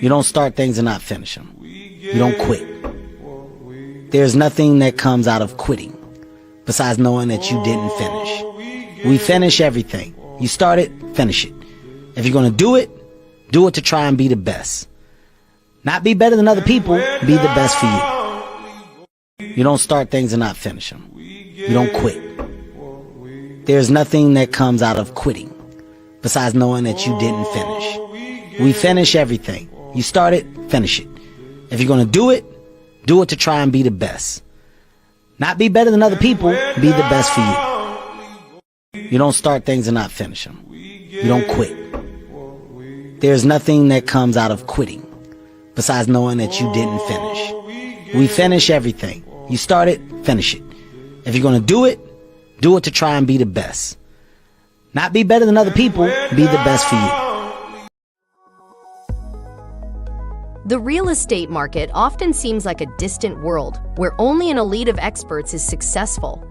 You don't start things and not finish them. You don't quit. There's nothing that comes out of quitting besides knowing that you didn't finish. We finish everything. You start it, finish it. If you're going to do it to try and be the best. Not be better than other people, be the best for you. You don't start things and not finish them. You don't quit. There's nothing that comes out of quitting besides knowing that you didn't finish. We finish everything. You start it, finish it. If you're going to do it to try and be the best. Not be better than other people, be the best for you. You don't start things and not finish them. You don't quit. There's nothing that comes out of quitting besides knowing that you didn't finish. We finish everything. You start it, finish it. If you're going to do it to try and be the best. Not be better than other people, be the best for you. The real estate market often seems like a distant world where only an elite of experts is successful.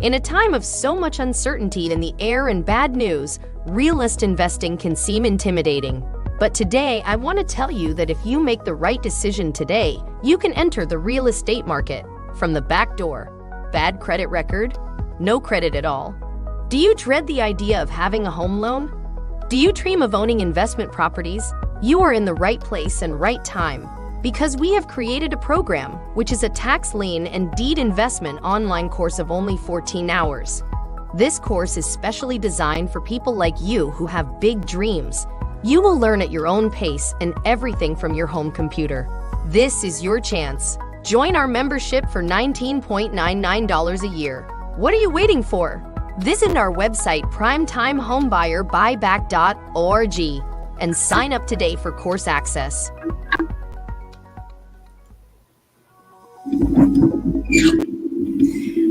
In a time of so much uncertainty in the air and bad news, realist investing can seem intimidating. But today, I want to tell you that if you make the right decision today, you can enter the real estate market from the back door. Bad credit record? No credit at all. Do you dread the idea of having a home loan? Do you dream of owning investment properties? You are in the right place and right time because we have created a program which is a tax lien and deed investment online course of only 14 hours. This course is specially designed for people like you who have big dreams. You will learn at your own pace and everything from your home computer. This is your chance. Join our membership for $19.99 a year. What are you waiting for? Visit our website primetimehomebuyerBuyback.org and sign up today for course access.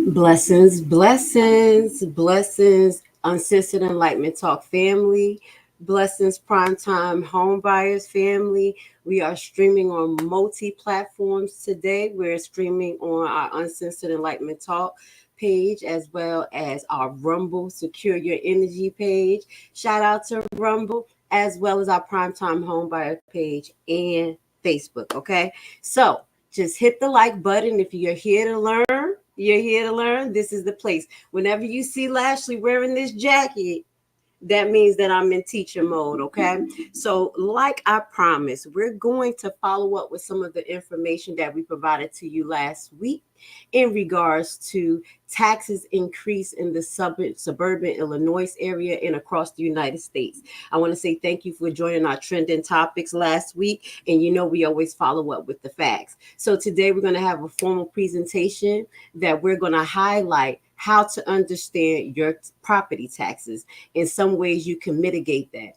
Blessings, blessings, blessings, Uncensored Enlightenment Talk family. Blessings, Primetime Home Buyers family. We are streaming on multi-platforms today. We're streaming on our Uncensored Enlightenment Talk page as well as our Rumble Secure Your Energy page. Shout out to Rumble as well as our Primetime Home Buyer page and Facebook. Okay, so just hit the like button if you're here to learn. You're here to learn. This is the place. Whenever you see Lashley wearing this jacket, that means that I'm in teacher mode, okay? So like I promised, we're going to follow up with some of the information that we provided to you last week in regards to taxes increase in the suburban Illinois area and across the United States. I want to say thank you for joining our trending topics last week. And you know, we always follow up with the facts. So today we're going to have a formal presentation that we're going to highlight how to understand your property taxes. In some ways you can mitigate that.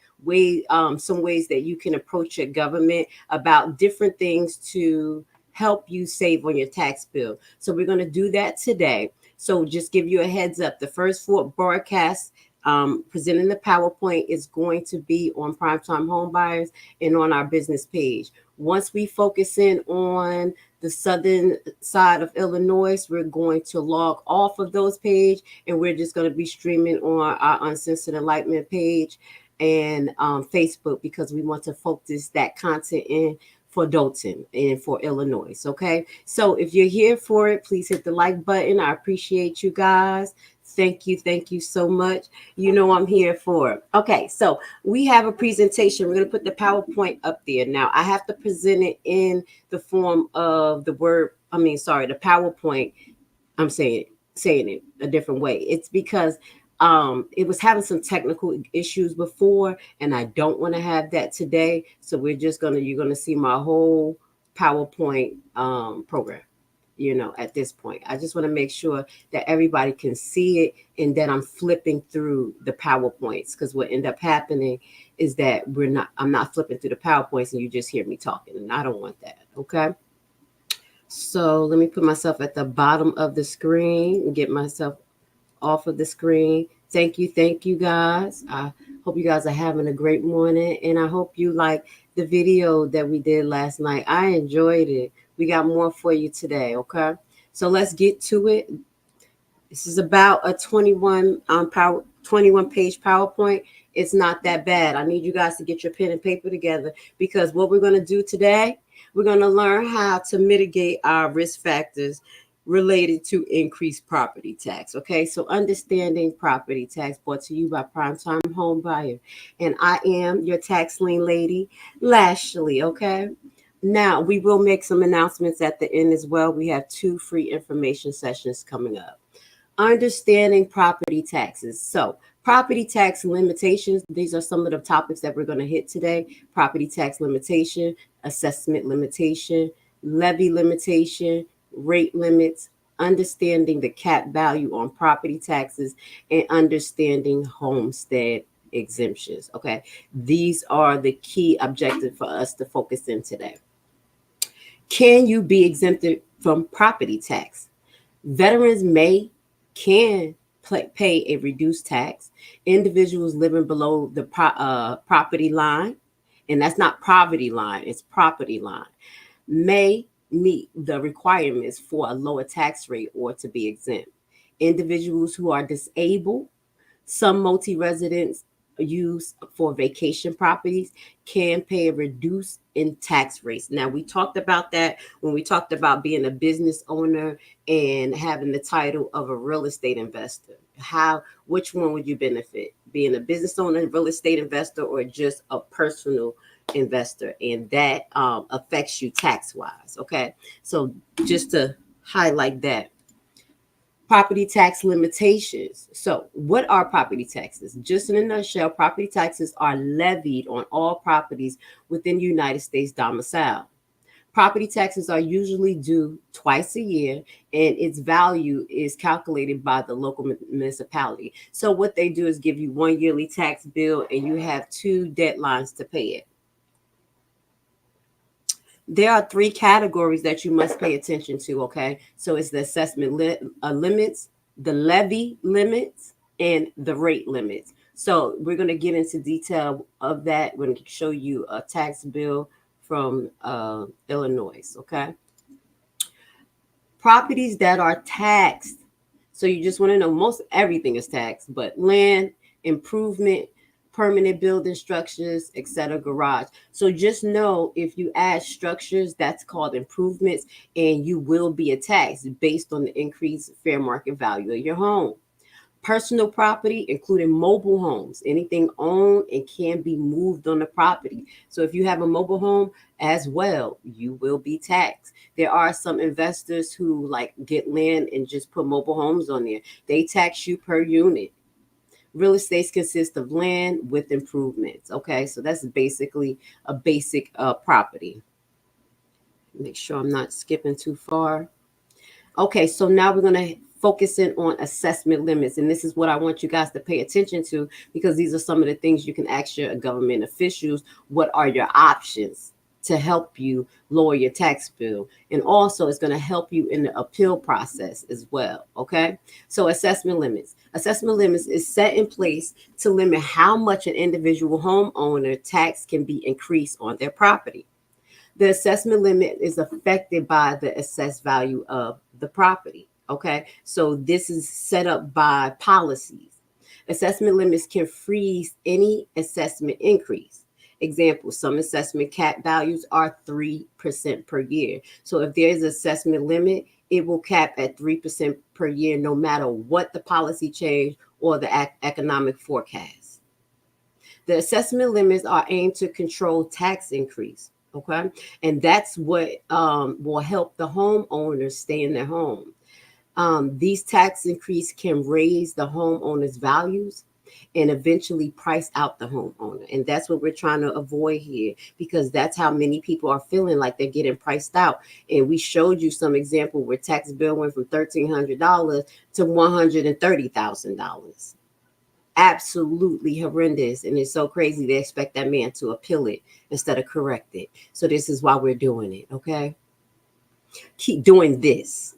Some ways that you can approach your government about different things to help you save on your tax bill. So we're going to do that today. So just give you a heads up. The first 4 broadcasts presenting the PowerPoint is going to be on Primetime Home Buyers and on our business page. Once we focus in on the southern side of Illinois, we're going to log off of those pages and we're just going to be streaming on our Uncensored Enlightenment page and Facebook because we want to focus that content in for Dolton and for Illinois. Okay, so if you're here for it, please hit the like button. I appreciate you guys. Thank you so much. You know I'm here for it. Okay, so we have a presentation. We're going to put the PowerPoint up there. Now, I have to present it in the form of the PowerPoint. I'm saying it a different way. It's because it was having some technical issues before, and I don't want to have that today. So you're going to see my whole PowerPoint program. You know, at this point, I just want to make sure that everybody can see it and that I'm flipping through the PowerPoints, because what end up happening is that I'm not flipping through the PowerPoints and you just hear me talking, and I don't want that. Okay. So let me put myself at the bottom of the screen and get myself off of the screen. Thank you guys. I hope you guys are having a great morning, and I hope you like the video that we did last night. I enjoyed it. We got more for you today, okay? So let's get to it. This is about a 21 21-page PowerPoint. It's not that bad. I need you guys to get your pen and paper together, because what we're going to do today, we're going to learn how to mitigate our risk factors related to increased property tax. Okay, so understanding property tax, brought to you by Primetime Home Buyer. And I am your tax lien lady, Lashley. Okay, now we will make some announcements at the end as well. We have 2 free information sessions coming up. Understanding property taxes. So property tax limitations, these are some of the topics that we're going to hit today. Property tax limitation, assessment limitation, levy limitation, rate limits, understanding the cap value on property taxes, and understanding homestead exemptions. Okay, these are the key objectives for us to focus in today. Can you be exempted from property tax? Veterans can pay a reduced tax. Individuals living below the property line, and that's not poverty line, it's property line, may meet the requirements for a lower tax rate or to be exempt. Individuals who are disabled, some multi-residents used for vacation properties, can pay a reduce in tax rates. Now, we talked about that when we talked about being a business owner and having the title of a real estate investor. Which one would you benefit? Being a business owner, real estate investor, or just a personal investor? And that affects you tax-wise. Okay, so just to highlight that. Property tax limitations. So what are property taxes? Just in a nutshell, property taxes are levied on all properties within the United States domicile. Property taxes are usually due twice a year, and its value is calculated by the local municipality. So what they do is give you one yearly tax bill, and you have 2 deadlines to pay it. There are 3 categories that you must pay attention to, okay? So it's the assessment limits, the levy limits, and the rate limits. So we're going to get into detail of that. We're going to show you a tax bill from Illinois, okay? Properties that are taxed. So you just want to know, most everything is taxed, but land, improvement, permanent building structures, etc., garage. So just know, if you add structures, that's called improvements, and you will be taxed based on the increased fair market value of your home. Personal property, including mobile homes, anything owned and can be moved on the property. So if you have a mobile home as well, you will be taxed. There are some investors who get land and just put mobile homes on there. They tax you per unit. Real estate consists of land with improvements. Okay, so that's basically a basic property. Make sure I'm not skipping too far. Okay, so now we're going to focus in on assessment limits. And this is what I want you guys to pay attention to, because these are some of the things you can ask your government officials. What are your options to help you lower your tax bill? And also it's going to help you in the appeal process as well. Okay, so assessment limits. Assessment limits is set in place to limit how much an individual homeowner tax can be increased on their property. The assessment limit is affected by the assessed value of the property. Okay, so this is set up by policies. Assessment limits can freeze any assessment increase. Example, some assessment cap values are 3% per year. So if there's an assessment limit, it will cap at 3% per year, no matter what the policy change or the economic forecast. The assessment limits are aimed to control tax increase. Okay, and that's what will help the homeowners stay in their home. These tax increase can raise the homeowner's values and eventually price out the homeowner. And that's what we're trying to avoid here, because that's how many people are feeling like they're getting priced out. And we showed you some example where tax bill went from $1,300 to $130,000. Absolutely horrendous. And it's so crazy they expect that man to appeal it instead of correct it. So this is why we're doing it. Okay, keep doing this.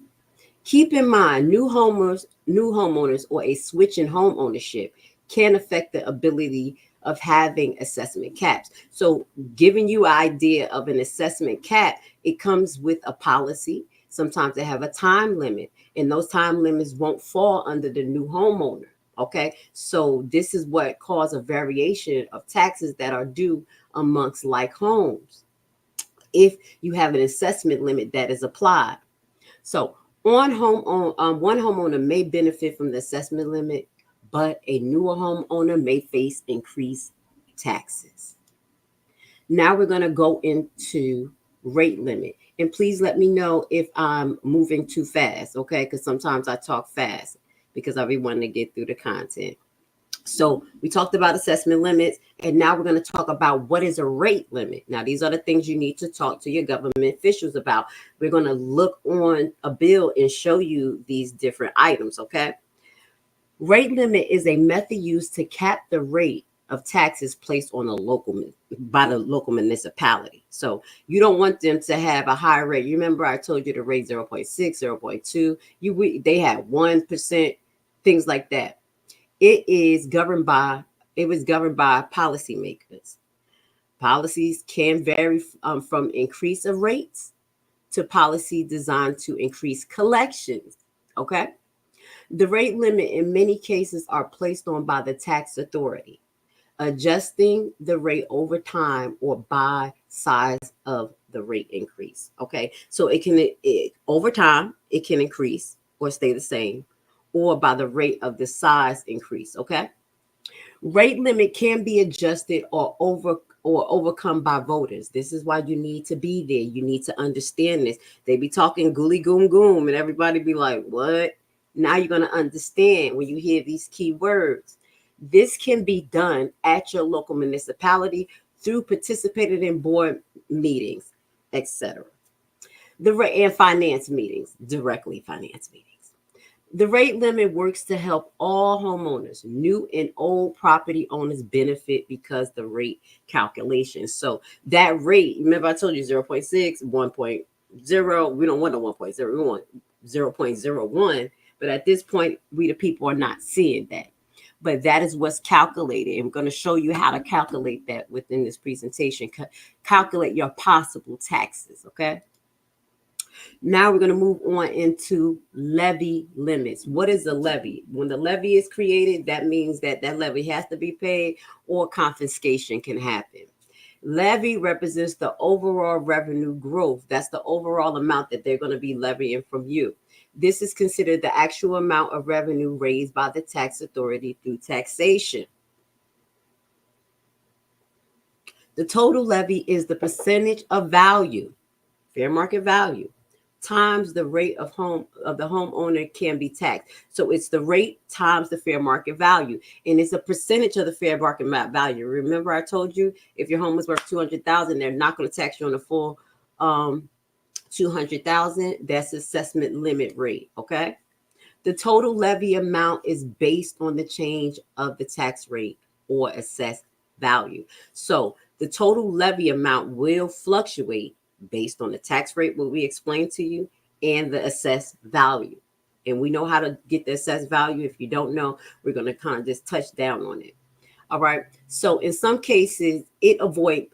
Keep in mind, new homeowners or a switch in home ownership can affect the ability of having assessment caps. So giving you an idea of an assessment cap, it comes with a policy. Sometimes they have a time limit, and those time limits won't fall under the new homeowner. Okay, so this is what caused a variation of taxes that are due amongst like homes if you have an assessment limit that is applied. So one homeowner may benefit from the assessment limit, but a newer homeowner may face increased taxes. Now we're going to go into rate limit. And please let me know if I'm moving too fast, okay? Because sometimes I talk fast because I really want to get through the content. So we talked about assessment limits, and now we're going to talk about what is a rate limit. Now, these are the things you need to talk to your government officials about. We're going to look on a bill and show you these different items, okay? Rate limit is a method used to cap the rate of taxes placed on by the local municipality. So you don't want them to have a high rate. You remember I told you to rate 0.6, 0.2. They had 1%, things like that. It was governed by policymakers. Policies can vary from increase of rates to policy designed to increase collections. Okay. The rate limit in many cases are placed on by the tax authority, adjusting the rate over time or by size of the rate increase. Okay. So over time, it can increase or stay the same, or by the rate of the size increase. Okay. Rate limit can be adjusted or overcome by voters. This is why you need to be there. You need to understand this. They be talking gooly goom goom and everybody be like, what? Now you're going to understand when you hear these key words. This can be done at your local municipality through participating in board meetings, etc. And finance meetings, directly finance meetings. The rate limit works to help all homeowners, new and old property owners, benefit because the rate calculation. So that rate, remember I told you 0.6, 1.0. We don't want a 1.0. We want 0.01. But at this point, we the people are not seeing that. But that is what's calculated. I'm going to show you how to calculate that within this presentation. Calculate your possible taxes, okay? Now we're going to move on into levy limits. What is a levy? When the levy is created, that means that levy has to be paid or confiscation can happen. Levy represents the overall revenue growth. That's the overall amount that they're going to be levying from you. This is considered the actual amount of revenue raised by the tax authority through taxation. The total levy is the percentage of value, fair market value, times the rate of the homeowner can be taxed. So it's the rate times the fair market value, and it's a percentage of the fair market value. Remember, I told you if your home was worth $200,000, they're not going to tax you on the full $200,000. That's assessment limit rate. Okay. The total levy amount is based on the change of the tax rate or assessed value. So the total levy amount will fluctuate based on the tax rate, what we explained to you, and the assessed value. And we know how to get the assessed value. If you don't know, we're going to kind of just touch down on it. All right. So in some cases, it avoids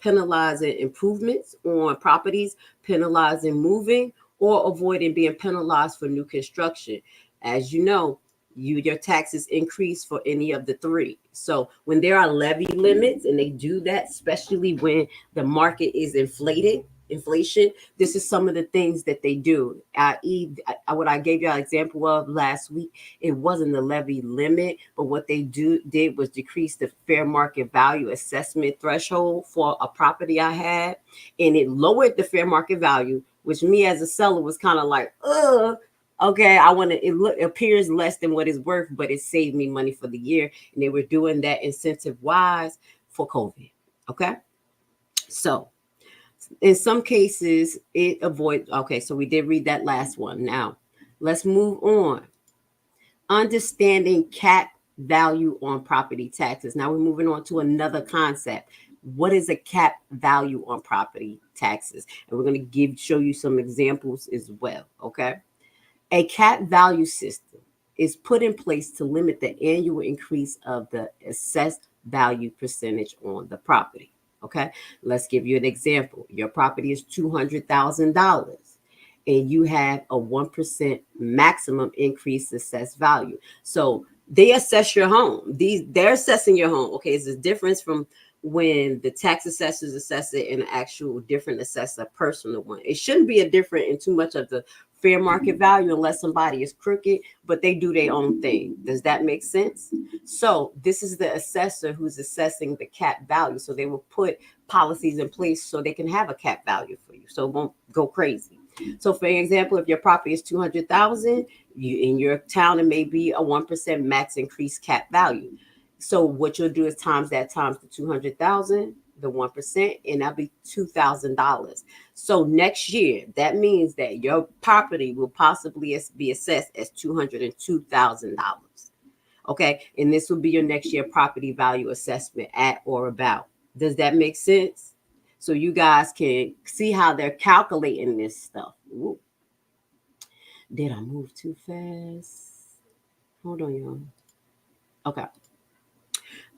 penalizing improvements on properties, penalizing moving, or avoiding being penalized for new construction. As you know, your taxes increase for any of the three. So when there are levy limits, and they do that, especially when the market is inflation, this is some of the things that they do. What I gave you an example of last week, it wasn't the levy limit, but what they did was decrease the fair market value assessment threshold for a property I had, and it lowered the fair market value, which me as a seller was kind of like, okay, it appears less than what it's worth, but it saved me money for the year. And they were doing that incentive wise for COVID. Okay. So in some cases it avoids. Okay. So we did read that last one. Now let's move on. Understanding cap value on property taxes. Now we're moving on to another concept. What is a cap value on property taxes? And we're going to show you some examples as well. Okay. A cap value system is put in place to limit the annual increase of the assessed value percentage on the property. Okay, let's give you an example. Your property is $200,000 and you have a 1% maximum increase assessed value. So They assess your home. They're assessing your home. Okay, it's a difference from when the tax assessors assess it and an actual different assessor, personal one. It shouldn't be a different in too much of the fair market value unless somebody is crooked, but they do their own thing. Does that make sense? So this is the assessor who's assessing the cap value. So they will put policies in place so they can have a cap value for you, so it won't go crazy. So for example, if your property is 200,000, you in your town, it may be a 1% max increase cap value. So what you'll do is times that times the 200,000, the 1%, and that'll be $2,000. So next year, that means that your property will possibly be assessed as $202,000. Okay, and this will be your next year property value assessment at or about. Does that make sense? So you guys can see how they're calculating this stuff. Ooh. Did I move too fast? Hold on, y'all. Okay.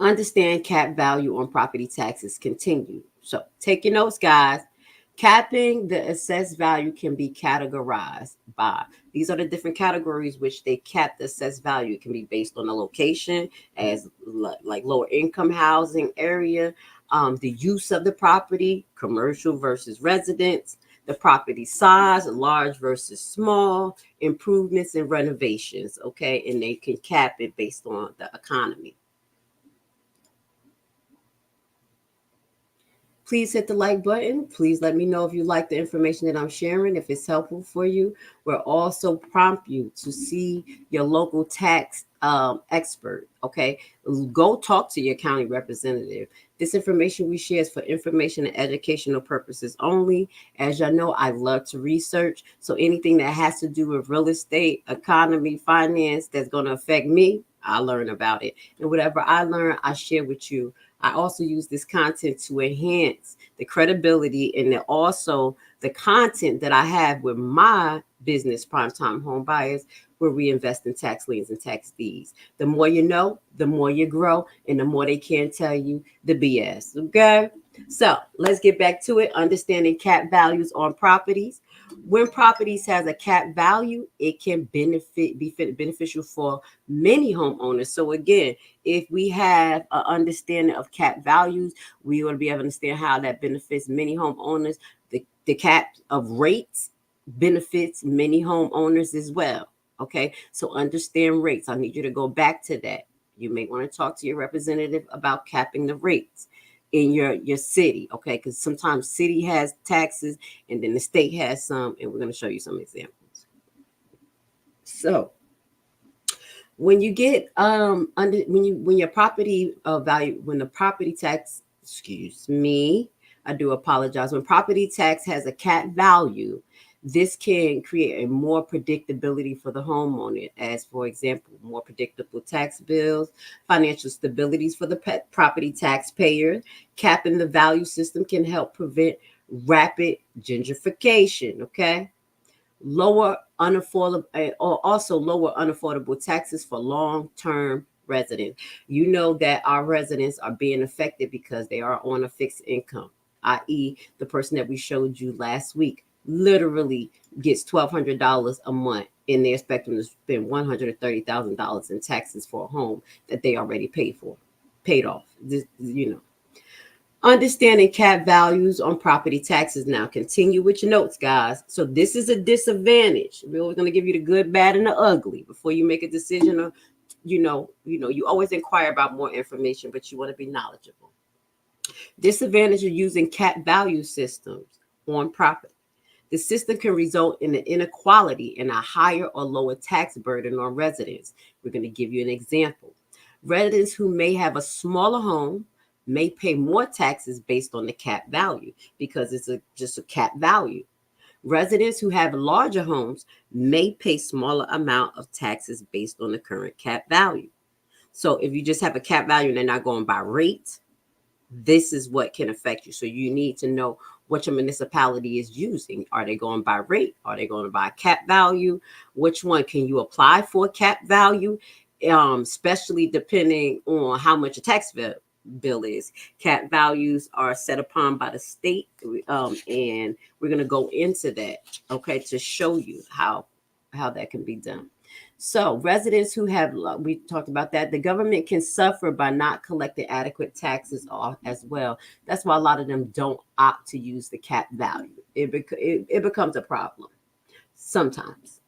Understand cap value on property taxes. Continue. So take your notes, guys. Capping the assessed value can be categorized by, these are the different categories which they cap the assessed value. It can be based on the location, as like lower income housing area, the use of the property, commercial versus residence, the property size, large versus small, improvements and renovations. Okay, and they can cap it based on the economy. Please hit the like button. Please let me know if you like the information that I'm sharing, if it's helpful for you. We'll also prompt you to see your local tax expert, okay? Go talk to your county representative. This information we share is for information and educational purposes only. As y'all know, I love to research. So anything that has to do with real estate, economy, finance, that's going to affect me, I learn about it. And whatever I learn, I share with you. I also use this content to enhance the credibility and also the content that I have with my business, Primetime Home Buyers, where we invest in tax liens and tax deeds. The more you know, the more you grow, and the more they can't tell you the BS. Okay? So let's get back to it. Understanding cap values on properties. When properties has a cap value, it can be beneficial for many homeowners. So again, if we have an understanding of cap values, we want to be able to understand how that benefits many homeowners. The cap of rates benefits many homeowners as well. Okay, so understand rates. I need you to go back to that. You may want to talk to your representative about capping the rates in your city, okay? Because sometimes city has taxes and then the state has some, and we're going to show you some examples. So when you get when your property value, when the property tax, I do apologize. When property tax has a cap value, this can create a more predictability for the homeowner, as for example, more predictable tax bills, financial stabilities for the property taxpayer. Capping the value system can help prevent rapid gentrification, okay? Lower unaffordable, or also lower unaffordable taxes for long-term residents. You know that our residents are being affected because they are on a fixed income, i.e. the person that we showed you last week literally gets $1,200 a month, and they're expecting to spend $130,000 in taxes for a home that they already paid off. This, Understanding cap values on property taxes. Now continue with your notes, guys. So this is a disadvantage. We're always going to give you the good, bad, and the ugly before you make a decision. Or, you always inquire about more information, but you want to be knowledgeable. Disadvantage of using cap value systems on property. The system can result in an inequality and a higher or lower tax burden on residents. We're going to give you an example. Residents who may have a smaller home may pay more taxes based on the cap value because it's just a cap value. Residents who have larger homes may pay smaller amount of taxes based on the current cap value. So if you just have a cap value and they're not going by rate, this is what can affect you. So you need to know what your municipality is using. Are they going by rate? Are they going by cap value? Which one can you apply for cap value? Especially depending on how much a tax bill is. Cap values are set upon by the state, and we're going to go into that, okay, to show you how that can be done. So residents who have, we talked about that, the government can suffer by not collecting adequate taxes off as well. That's why a lot of them don't opt to use the cap value. It becomes a problem sometimes.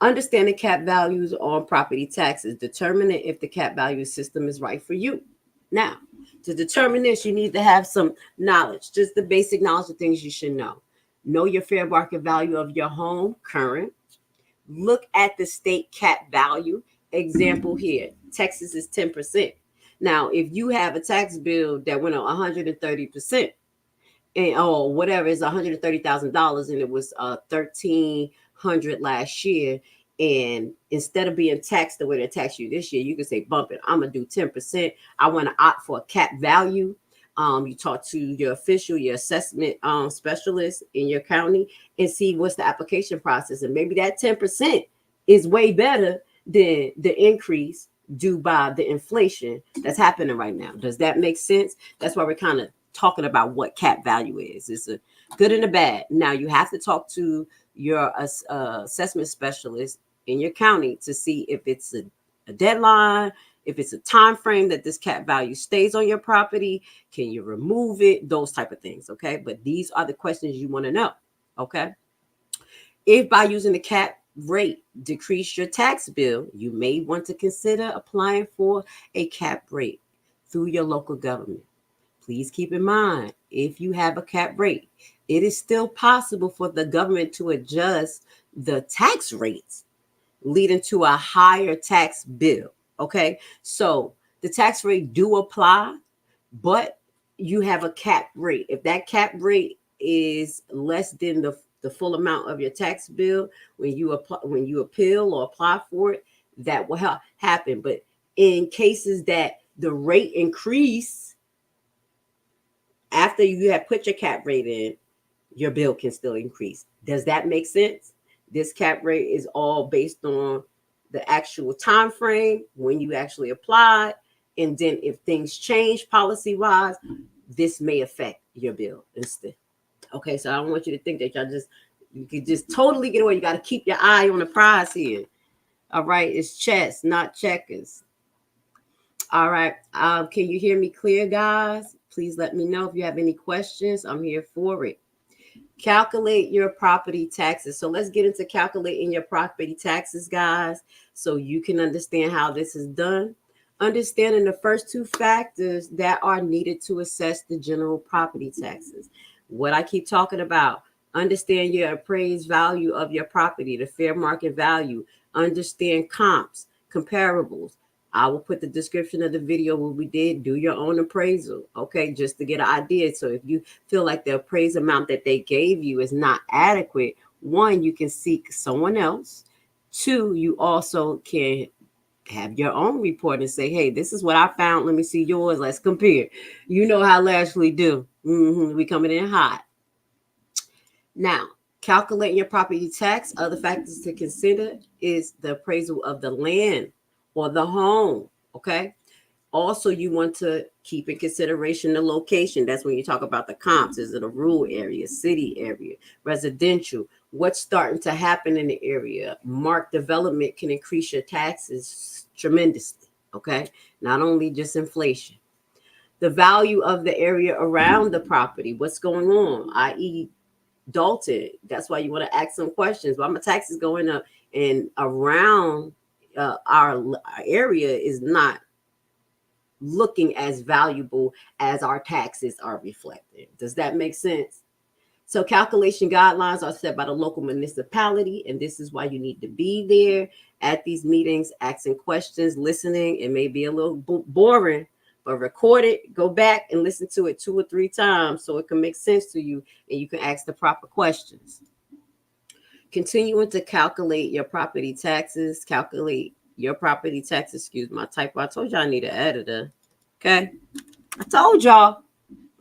Understanding cap values on property taxes, determining if the cap value system is right for you. Now, to determine this, you need to have some knowledge, just the basic knowledge of things you should know. Know your fair market value of your home, current. Look at the state cap value. Example here, Texas is 10%. Now, if you have a tax bill that went up 130%, and or whatever is $130,000 and it was $1,300 last year, and instead of being taxed the way they tax you this year, you can say bump it. I'm gonna do 10%. I want to opt for a cap value. You talk to your official, your assessment specialist in your county, and see what's the application process. And maybe that 10% is way better than the increase due by the inflation that's happening right now. Does that make sense? That's why we're kind of talking about what cap value is. It's a good and a bad. Now you have to talk to your assessment specialist in your county to see if it's a deadline, if it's a time frame that this cap value stays on your property, can you remove it, those type of things. Okay, but these are the questions you want to know. Okay, if by using the cap rate decrease your tax bill, you may want to consider applying for a cap rate through your local government. Please keep in mind, if you have a cap rate, it is still possible for the government to adjust the tax rates, leading to a higher tax bill. Okay, so the tax rate do apply, but you have a cap rate. If that cap rate is less than the full amount of your tax bill, when you appeal or apply for it, that will happen. But in cases that the rate increase after you have put your cap rate in, your bill can still increase. Does that make sense? This cap rate is all based on the actual time frame when you actually apply, and then if things change policy wise, this may affect your bill instead. Okay, so I don't want you to think that you could just totally get away. You got to keep your eye on the prize here. All right, it's chess, not checkers. All right, can you hear me clear, guys? Please let me know if you have any questions. I'm here for it. Calculate your property taxes. So let's get into calculating your property taxes, guys, so you can understand how this is done. Understanding the first two factors that are needed to assess the general property taxes. What I keep talking about, understand your appraised value of your property, the fair market value, understand comps, comparables. I will put the description of the video where we did do your own appraisal, okay, just to get an idea. So if you feel like the appraised amount that they gave you is not adequate, one, you can seek someone else. Two, you also can have your own report and say, hey, this is what I found. Let me see yours. Let's compare. You know how Lashley do. We coming in hot. Now, calculating your property tax, other factors to consider is the appraisal of the land or the home, okay? Also, you want to keep in consideration the location. That's when you talk about the comps. Is it a rural area, city area, residential? What's starting to happen in the area? Marked development can increase your taxes tremendously, okay? Not only just inflation. The value of the area around the property, what's going on, i.e. Dalton. That's why you want to ask some questions. Why my taxes going up and around our area is not looking as valuable as our taxes are reflecting. Does that make sense? So calculation guidelines are set by the local municipality, and this is why you need to be there at these meetings, asking questions, listening. It may be a little boring, but record it, go back and listen to it 2 or 3 times so it can make sense to you and you can ask the proper questions. Continuing to calculate your property taxes, excuse my typo. I told y'all I need an editor. Okay. I told y'all.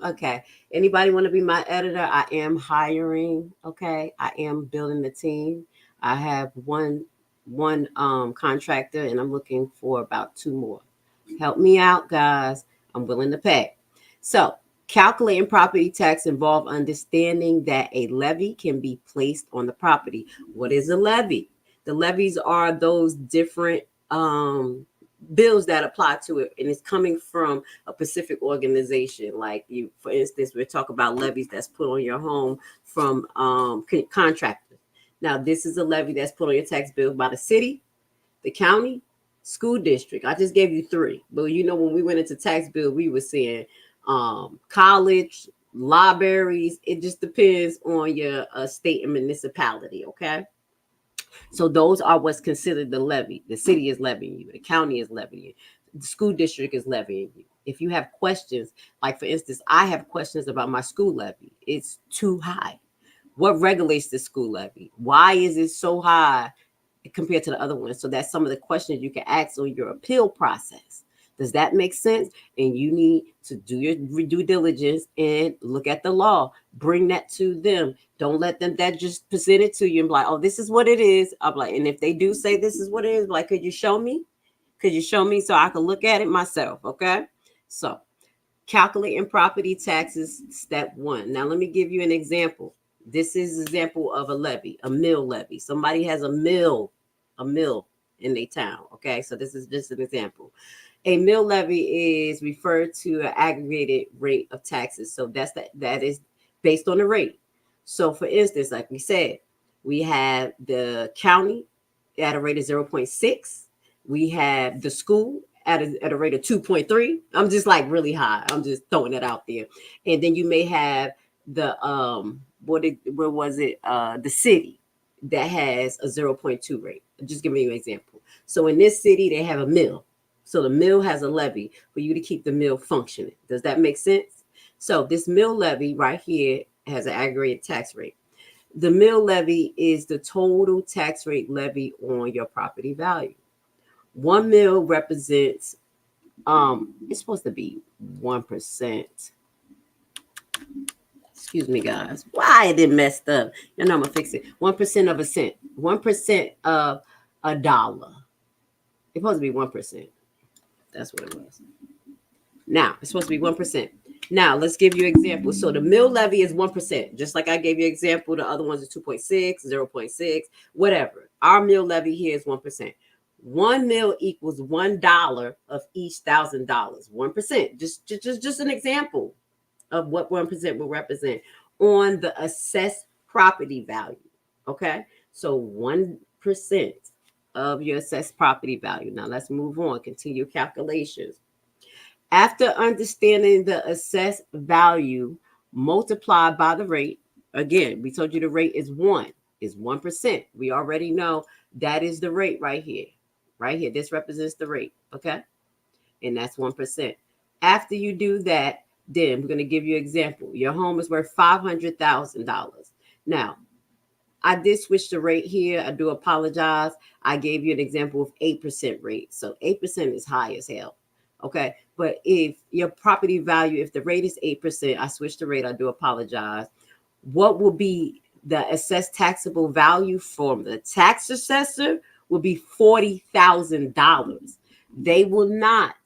Okay. Anybody want to be my editor? I am hiring. Okay. I am building the team. I have one contractor and I'm looking for about 2 more. Help me out, guys. I'm willing to pay. So calculating property tax involves understanding that a levy can be placed on the property. What is a levy? The levies are those different bills that apply to it, and it's coming from a specific organization. Like you, for instance, we're talking about levies that's put on your home from contractors. Now, this is a levy that's put on your tax bill by the city, the county, school district. I just gave you 3, but you know, when we went into tax bill, we were seeing college, libraries. It just depends on your state and municipality. Okay. So those are what's considered the levy. The city is levying you. The county is levying you. The school district is levying you. If you have questions, like for instance, I have questions about my school levy. It's too high. What regulates the school levy? Why is it so high compared to the other ones? So that's some of the questions you can ask on your appeal process. Does that make sense? And you need to do your due diligence and look at the law. Bring that to them. Don't let them that just present it to you and be like, oh, this is what it is. I'm like, and if they do say this is what it is, like, could you show me? Could you show me so I can look at it myself? Okay. So calculating property taxes, step 1. Now let me give you an example. This is an example of a levy, a mill levy. Somebody has a mill in their town. Okay. So this is just an example. A mill levy is referred to an aggregated rate of taxes. So that is based on the rate. So for instance, like we said, we have the county at a rate of 0.6. We have the school at a rate of 2.3. I'm just like really high. I'm just throwing it out there. And then you may have the the city that has a 0.2 rate. I'm just giving you an example. So in this city, they have a mill. So the mill has a levy for you to keep the mill functioning. Does that make sense? So this mill levy right here has an aggregated tax rate. The mill levy is the total tax rate levy on your property value. 1 mill represents, it's supposed to be 1%. Excuse me, guys. Why it didn't messed up? You know, I'm gonna fix it. 1% of a cent. 1% of a dollar. It's supposed to be 1%. That's what it was. Now, it's supposed to be 1%. Now, let's give you an example. So the mill levy is 1%. Just like I gave you an example, the other ones are 2.6, 0.6, whatever. Our mill levy here is 1%. 1 mill equals $1 of each $1,000. 1%. Just an example of what 1% will represent on the assessed property value. Okay? So 1% of your assessed property value. Now let's move on. Continue calculations. After understanding the assessed value multiplied by the rate, again, we told you the rate is 1%. We already know that is the rate right here. Right here. This represents the rate. Okay? And that's 1%. After you do that, then we're going to give you an example. Your home is worth $500,000. Now, I did switch the rate here. I do apologize. I gave you an example of 8% rate. So 8% is high as hell. Okay. But if your property value, if the rate is 8%, I switched the rate. I do apologize. What will be the assessed taxable value from the tax assessor will be $40,000. They will not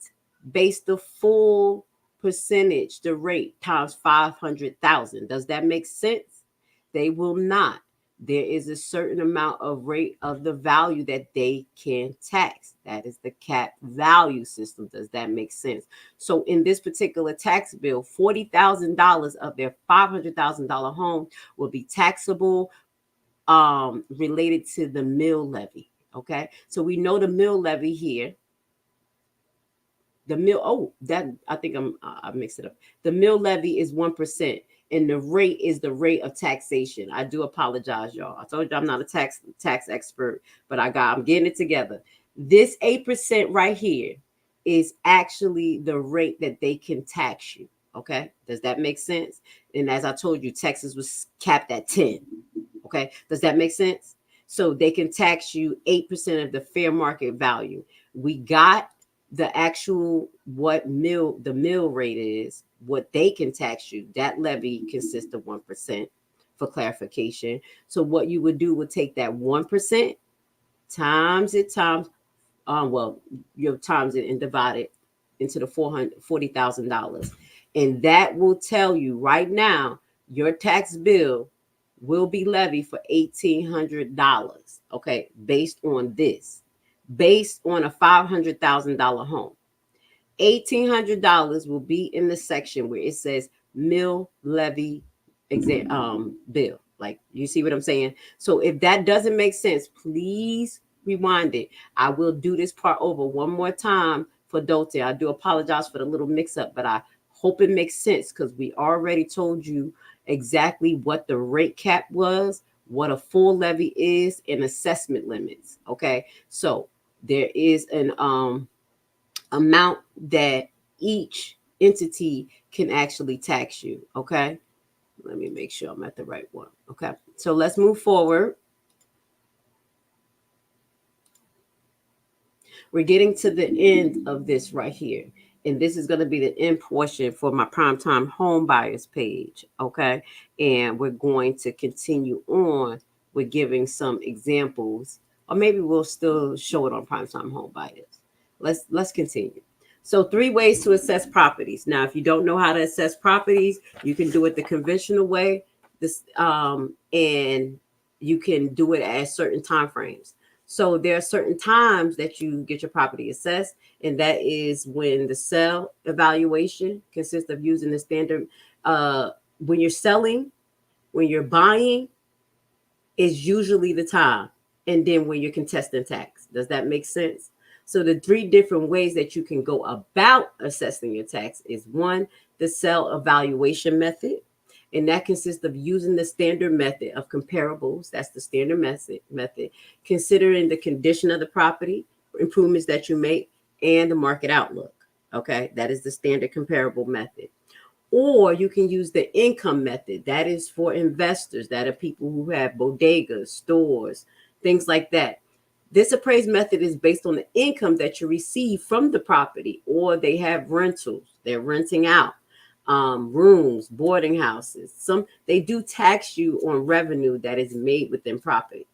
base the full percentage, the rate times 500,000. Does that make sense? They will not. There is a certain amount of rate of the value that they can tax. That is the cap value system. Does that make sense? So in this particular tax bill, $40,000 of their $500,000 home will be taxable related to the mill levy. Okay. So we know the mill levy here. The mill, I mixed it up. The mill levy is 1%. And the rate is the rate of taxation. I do apologize, y'all. I told you I'm not a tax expert, but I'm getting it together. This 8% right here is actually the rate that they can tax you. Okay. Does that make sense? And as I told you, Texas was capped at 10. Okay. Does that make sense? So they can tax you 8% of the fair market value. We got the actual the mill rate is, what they can tax you. That levy consists of 1% for clarification. So what you would do would take that 1% times it and divide it into the $40,000. And that will tell you right now your tax bill will be levied for $1,800. Okay, based on this, based on a $500,000 home. $1,800 will be in the section where it says mill levy bill. Like, you see what I'm saying? So if that doesn't make sense, please rewind it. I will do this part over one more time for Dolton. I do apologize for the little mix up, but I hope it makes sense because we already told you exactly what the rate cap was, what a full levy is, and assessment limits. Okay, so there is an amount that each entity can actually tax you. Okay, let me make sure I'm at the right one. Okay, so let's move forward. We're getting to the end of this right here. And this is going to be the end portion for my primetime home buyers page. Okay. And we're going to continue on with giving some examples, or maybe we'll still show it on primetime home buyers. Let's continue. So 3 ways to assess properties. Now, if you don't know how to assess properties, you can do it the conventional way. And you can do it at certain time frames. So there are certain times that you get your property assessed, and that is when the sale evaluation consists of using the standard. When you're selling, when you're buying, is usually the time, and then when you're contesting tax. Does that make sense? So the 3 different ways that you can go about assessing your tax is 1, the sale evaluation method. And that consists of using the standard method of comparables. That's the standard method, considering the condition of the property, improvements that you make, and the market outlook. Okay, that is the standard comparable method. Or you can use the income method. That is for investors, that are people who have bodegas, stores, things like that. This appraised method is based on the income that you receive from the property, or they have rentals, they're renting out. Rooms, boarding houses. They do tax you on revenue that is made within property,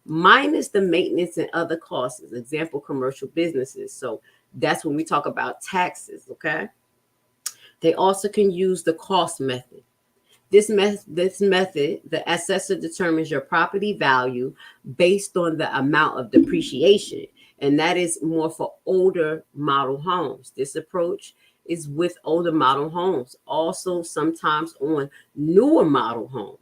minus the maintenance and other costs. Example, commercial businesses. So that's when we talk about taxes. Okay. They also can use the cost method. This method, the assessor determines your property value based on the amount of depreciation, and that is more for older model homes. This approach is with older model homes, also sometimes on newer model homes.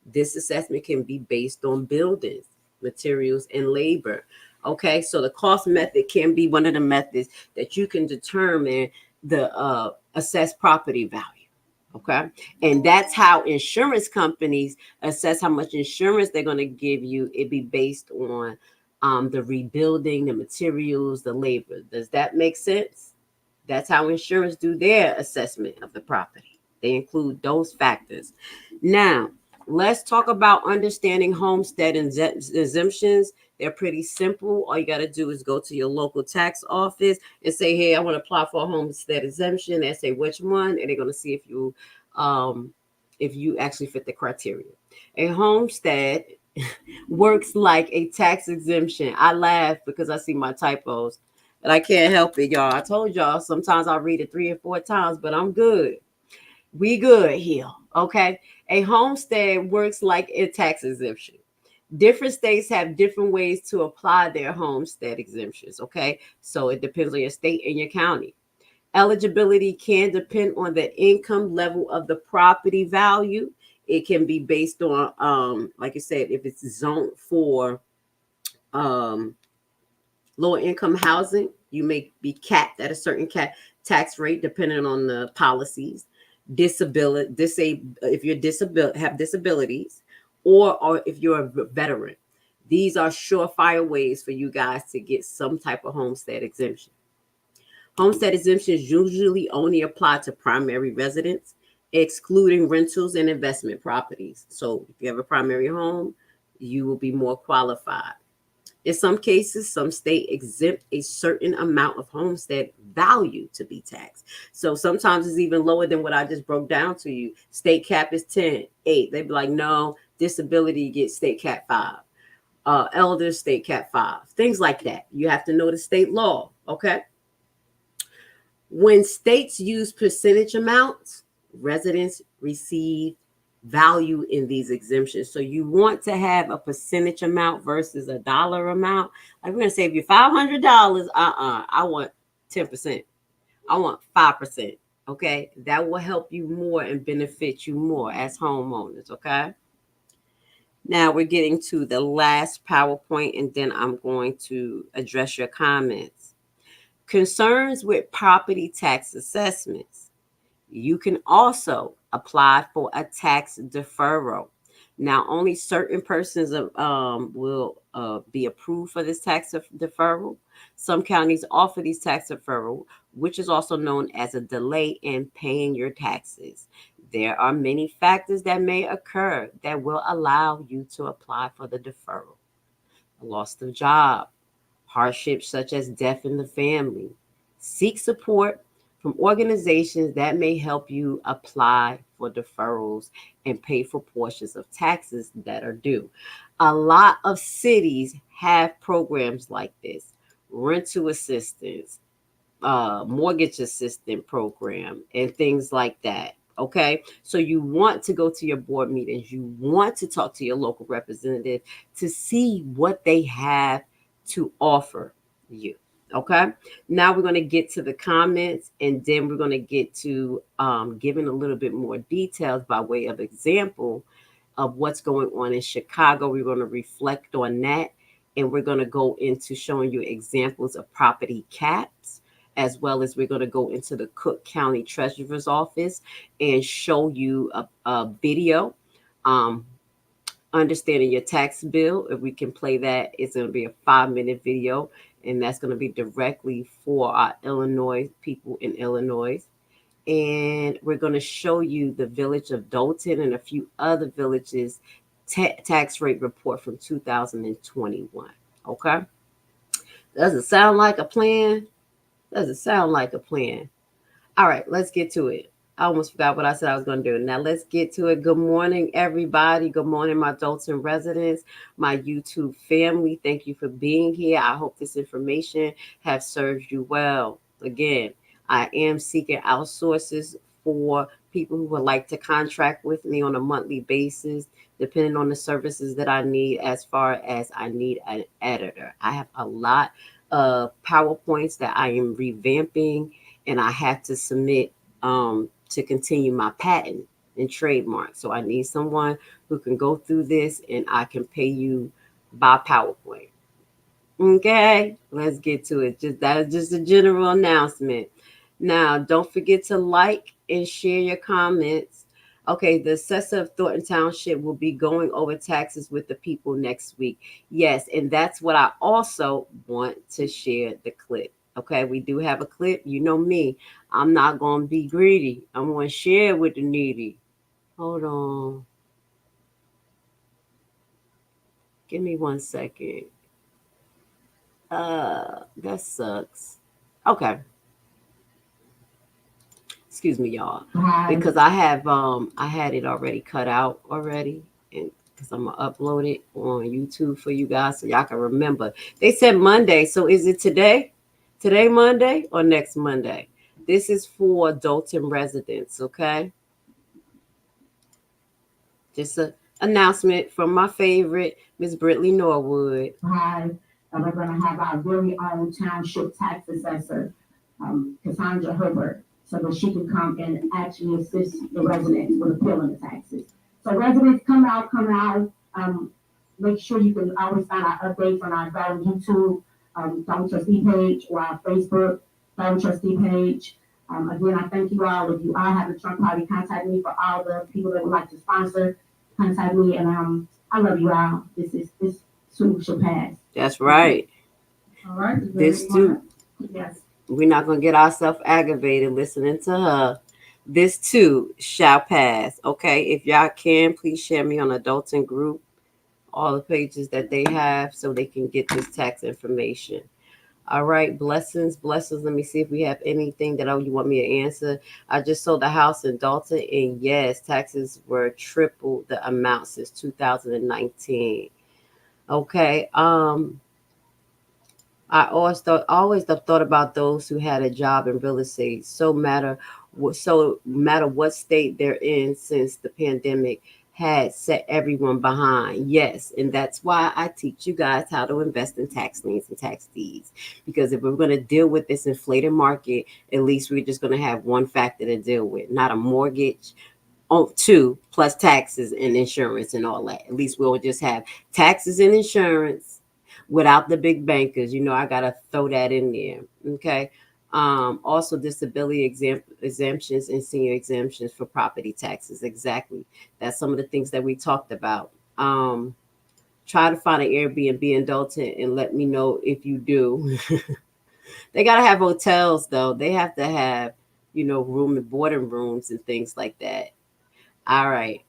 This assessment can be based on buildings, materials, and labor. Okay, so the cost method can be one of the methods that you can determine the assessed property value. Okay, and that's how insurance companies assess how much insurance they're going to give you. It be based on the rebuilding, the materials, the labor. Does that make sense? That's how insurance do their assessment of the property. They include those factors. Now, let's talk about understanding homestead exemptions. They're pretty simple. All you got to do is go to your local tax office and say, hey, I want to apply for a homestead exemption. They say which one, and they're going to see if you actually fit the criteria. A homestead works like a tax exemption. I laugh because I see my typos. But I can't help it, y'all. I told y'all sometimes I'll read it 3 or 4 times, but I'm good. We good here, okay? A homestead works like a tax exemption. Different states have different ways to apply their homestead exemptions, okay? So it depends on your state and your county. Eligibility can depend on the income level of the property value. It can be based on, like I said, if it's zoned for lower income housing, you may be capped at a certain tax rate depending on the policies. If you're have disabilities, or if you're a veteran. These are surefire ways for you guys to get some type of homestead exemption. Homestead exemptions usually only apply to primary residents, excluding rentals and investment properties. So if you have a primary home, you will be more qualified. In some cases, some states exempt a certain amount of homestead value to be taxed. So sometimes it's even lower than what I just broke down to you. State cap is 10, 8. They'd be like, no, disability gets state cap 5. Elders, state cap 5. Things like that. You have to know the state law, okay? When states use percentage amounts, residents receive value in these exemptions. So you want to have a percentage amount versus a dollar amount. Like we're gonna say if you're $500, I want 10%. I want 5%. Okay, that will help you more and benefit you more as homeowners. Okay. Now we're getting to the last PowerPoint, and then I'm going to address your comments. Concerns with property tax assessments. You can also apply for a tax deferral. Now, only certain persons will be approved for this tax deferral. Some counties offer these tax deferral, which is also known as a delay in paying your taxes. There are many factors that may occur that will allow you to apply for the deferral. A loss of job, hardships such as death in the family. Seek support from organizations that may help you apply for deferrals and pay for portions of taxes that are due. A lot of cities have programs like this: rental assistance, mortgage assistant program, and things like that. Okay, so you want to go to your board meetings, you want to talk to your local representative to see what they have to offer you. Okay, now we're going to get to the comments, and then we're going to get to giving a little bit more details by way of example of what's going on in Chicago. We're going to reflect on that, and we're going to go into showing you examples of property caps, as well as we're going to go into the Cook County Treasurer's Office and show you a video, understanding your tax bill. If we can play that, it's going to be a 5-minute video, and that's going to be directly for our Illinois people in Illinois. And we're going to show you the village of Dolton and a few other villages tax rate report from 2021. Okay. Does it sound like a plan? Does it sound like a plan? All right, let's get to it. I almost forgot what I said I was going to do. Now let's get to it. Good morning, everybody. Good morning, my Dolton residents, my YouTube family. Thank you for being here. I hope this information has served you well. Again, I am seeking outsources for people who would like to contract with me on a monthly basis, depending on the services that I need. As far as I need an editor, I have a lot PowerPoints that I am revamping, and I have to submit to continue my patent and trademark. So I need someone who can go through this, and I can pay you by PowerPoint. Okay, let's get to it. That is just a general announcement. Now, don't forget to like and share your comments. Okay, the assessor of Thornton Township will be going over taxes with the people next week. Yes, and that's what I also want to share the clip. Okay, we do have a clip. You know me. I'm not going to be greedy. I'm going to share with the needy. Hold on. Give me 1 second. That sucks. Okay. Excuse me, y'all, because I had it already cut out already, and because I'm gonna upload it on YouTube for you guys so y'all can remember. They said Monday, so is it today? Today Monday or next Monday? This is for Dolton residents, okay? Just an announcement from my favorite, Miss Britley Norwood. Hi, we're going to have our very own township tax assessor, Cassandra Herbert, so that she can come and actually assist the residents with appealing the taxes. So residents, come out. Make sure you can always find our updates on our YouTube, Dolton Trustee page, or our Facebook Dolton Trustee page. Again, I thank you all. If you all have a Trump party, contact me. For all the people that would like to sponsor, contact me. And I love you all. This too shall pass. That's right. All right. This too. Yes. We're not going to get ourselves aggravated listening to her. This too shall pass. Okay. If y'all can, please share me on a Dolton group, all the pages that they have, so they can get this tax information. All right. Blessings. Let me see if we have anything that you want me to answer. I just sold a house in Dolton, and yes, taxes were triple the amount since 2019. Okay. I always thought about those who had a job in real estate. So matter So no matter what state they're in, since the pandemic had set everyone behind. Yes, and that's why I teach you guys how to invest in tax liens and tax deeds. Because if we're going to deal with this inflated market, at least we're just going to have one factor to deal with, not a mortgage. Oh, two plus taxes and insurance and all that. At least we'll just have taxes and insurance without the big bankers. I gotta throw that in there. Okay. Also disability exemptions and senior exemptions for property taxes. Exactly. That's some of the things that we talked about. Try to find an Airbnb in Dalton and let me know if you do. They gotta have hotels though. They have to have, room and boarding rooms and things like that. All right.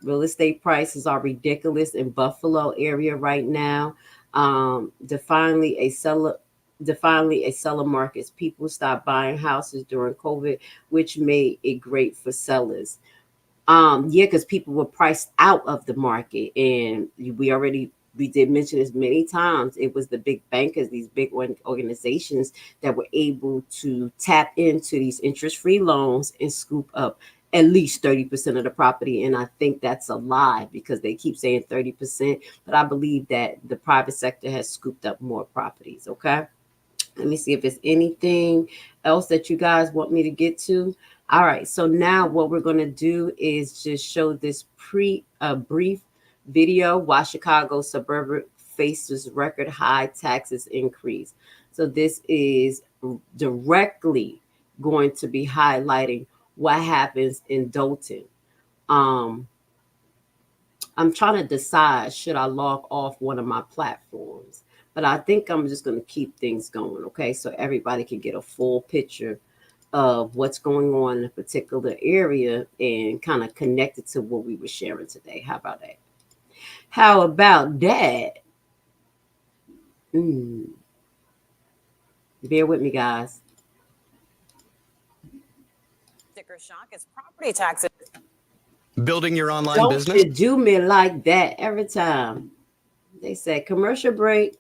Real estate prices are ridiculous in Buffalo area right now. Definitely a seller markets. People stopped buying houses during COVID, which made it great for sellers. Yeah, because people were priced out of the market, and we did mention this many times. It was the big bankers, these big organizations that were able to tap into these interest-free loans and scoop up at least 30% of the property. And I think that's a lie because they keep saying 30%, but I believe that the private sector has scooped up more properties. Okay. Let me see if there's anything else that you guys want me to get to. All right. So now what we're going to do is just show this brief video why Chicago suburban faces record high taxes increase. So this is directly going to be highlighting what happens in Dalton. I'm trying to decide, should I log off one of my platforms? But I think I'm just going to keep things going, okay? So everybody can get a full picture of what's going on in a particular area and kind of connect it to what we were sharing today. How about that? How about that? Bear with me, guys. Sticker shock is property taxes. Building your online Don't business? you do me like that every time. They said commercial break.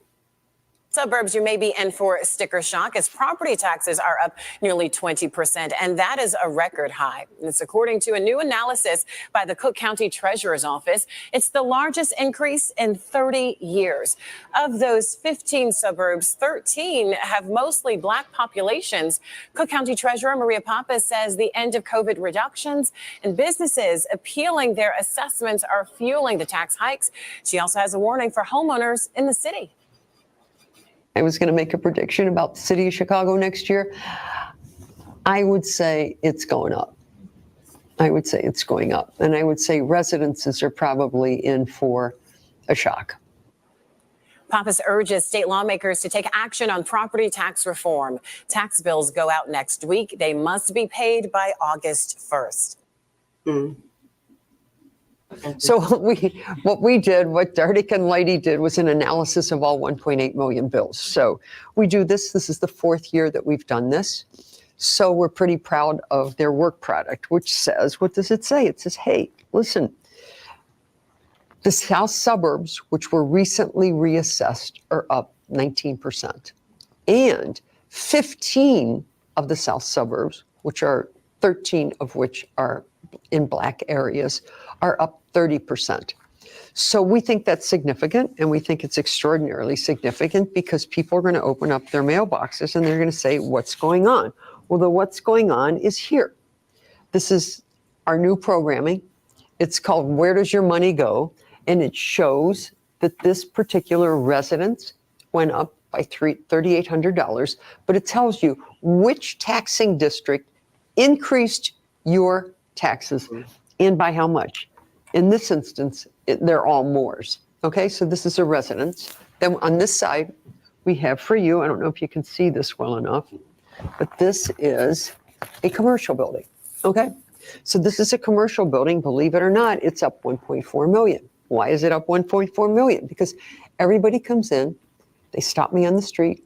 Suburbs, you may be in for sticker shock as property taxes are up nearly 20%, and that is a record high. And it's according to a new analysis by the Cook County Treasurer's Office. It's the largest increase in 30 years. Of those 15 suburbs, 13 have mostly Black populations. Cook County Treasurer Maria Pappas says the end of COVID reductions and businesses appealing their assessments are fueling the tax hikes. She also has a warning for homeowners in the city. I was going to make a prediction about the city of Chicago next year. I would say it's going up. I would say it's going up. And I would say residences are probably in for a shock. Pappas urges state lawmakers to take action on property tax reform. Tax bills go out next week. They must be paid by August 1st. So what Dardick and Leidy did was an analysis of all 1.8 million bills. So we do this. This is the fourth year that we've done this. So we're pretty proud of their work product, which says, what does it say? It says, hey, listen, the South suburbs, which were recently reassessed, are up 19%. And 15 of the South suburbs, which are 13 of which are in Black areas, are up 30%. So we think that's significant, and we think it's extraordinarily significant because people are going to open up their mailboxes and they're going to say, what's going on? Well, the what's going on is here. This is our new programming. It's called Where Does Your Money Go? And it shows that this particular residence went up by $3,800, but it tells you which taxing district increased your taxes and by how much. In this instance, they're all Moores. Okay, so this is a residence. Then on this side, we have for you, I don't know if you can see this well enough, but this is a commercial building. Okay, so this is a commercial building. Believe it or not, it's up 1.4 million. Why is it up 1.4 million? Because everybody comes in, they stop me on the street.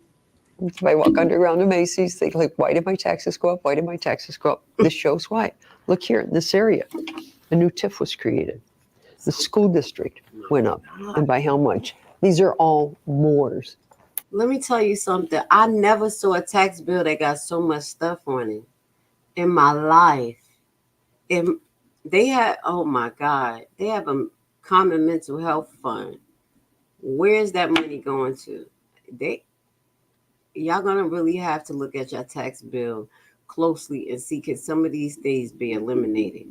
If I walk underground to Macy's, they like, why did my taxes go up? Why did my taxes go up? This shows why. Look here in this area, a new TIF was created. The school district went up, and by how much? These are all Moores. Let me tell you something. I never saw a tax bill that got so much stuff on it. in my life. And they have, oh my God, they have a common mental health fund. Where's that money going to? Y'all gonna really have to look at your tax bill closely and see, can some of these things be eliminated?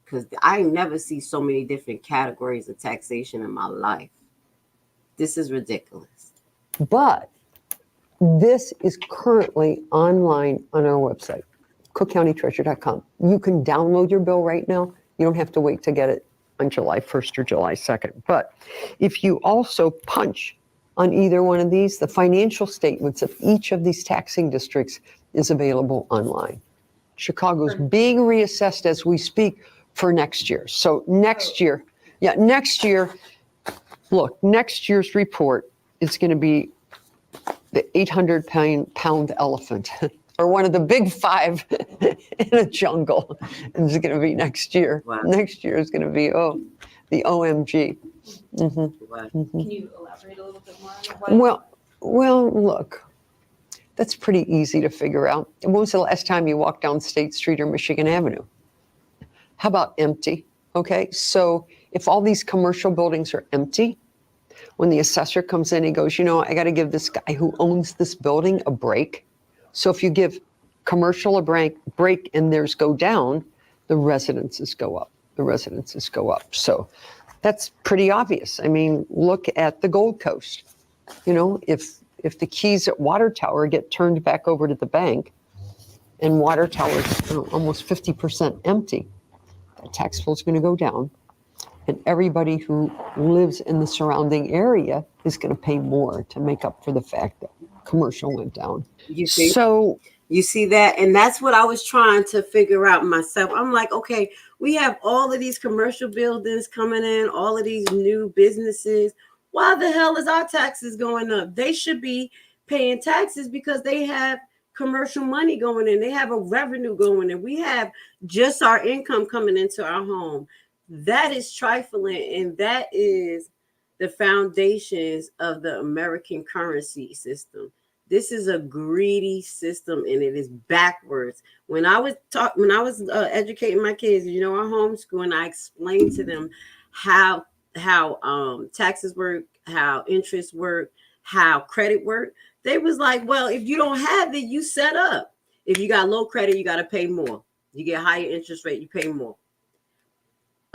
Because I never see so many different categories of taxation in my life. This is ridiculous. But this is currently online on our website, cookcountytreasurer.com. You can download your bill right now. You don't have to wait to get it on July 1st or July 2nd. But if you also punch on either one of these, the financial statements of each of these taxing districts is available online. Chicago's being reassessed as we speak for next year. So next year, look, next year's report is going to be the 800-pound elephant, or one of the big five in a jungle. It's going to be next year. Wow. Next year is going to be, the OMG. Wow. Can you elaborate a little bit more on that? Well, look, that's pretty easy to figure out. When was the last time you walked down State Street or Michigan Avenue? How about empty? Okay, so if all these commercial buildings are empty, when the assessor comes in, he goes, I got to give this guy who owns this building a break. So if you give commercial a break and theirs go down, the residences go up. So that's pretty obvious. I mean, look at the Gold Coast. If the keys at Water Tower get turned back over to the bank and Water Tower is almost 50% empty, the tax bill is going to go down. And everybody who lives in the surrounding area is going to pay more to make up for the fact that commercial went down. You see that? And that's what I was trying to figure out myself. I'm like, okay, we have all of these commercial buildings coming in, all of these new businesses. Why the hell is our taxes going up? They should be paying taxes because they have commercial money going in. They have a revenue going in. We have just our income coming into our home. That is trifling, and that is the foundations of the American currency system. This is a greedy system, and it is backwards. When I was educating my kids, I homeschool, and I explained to them how taxes work, how interest work, how credit work. They was like, well, if you don't have it, you set up. If you got low credit, you got to pay more. You get higher interest rate, you pay more.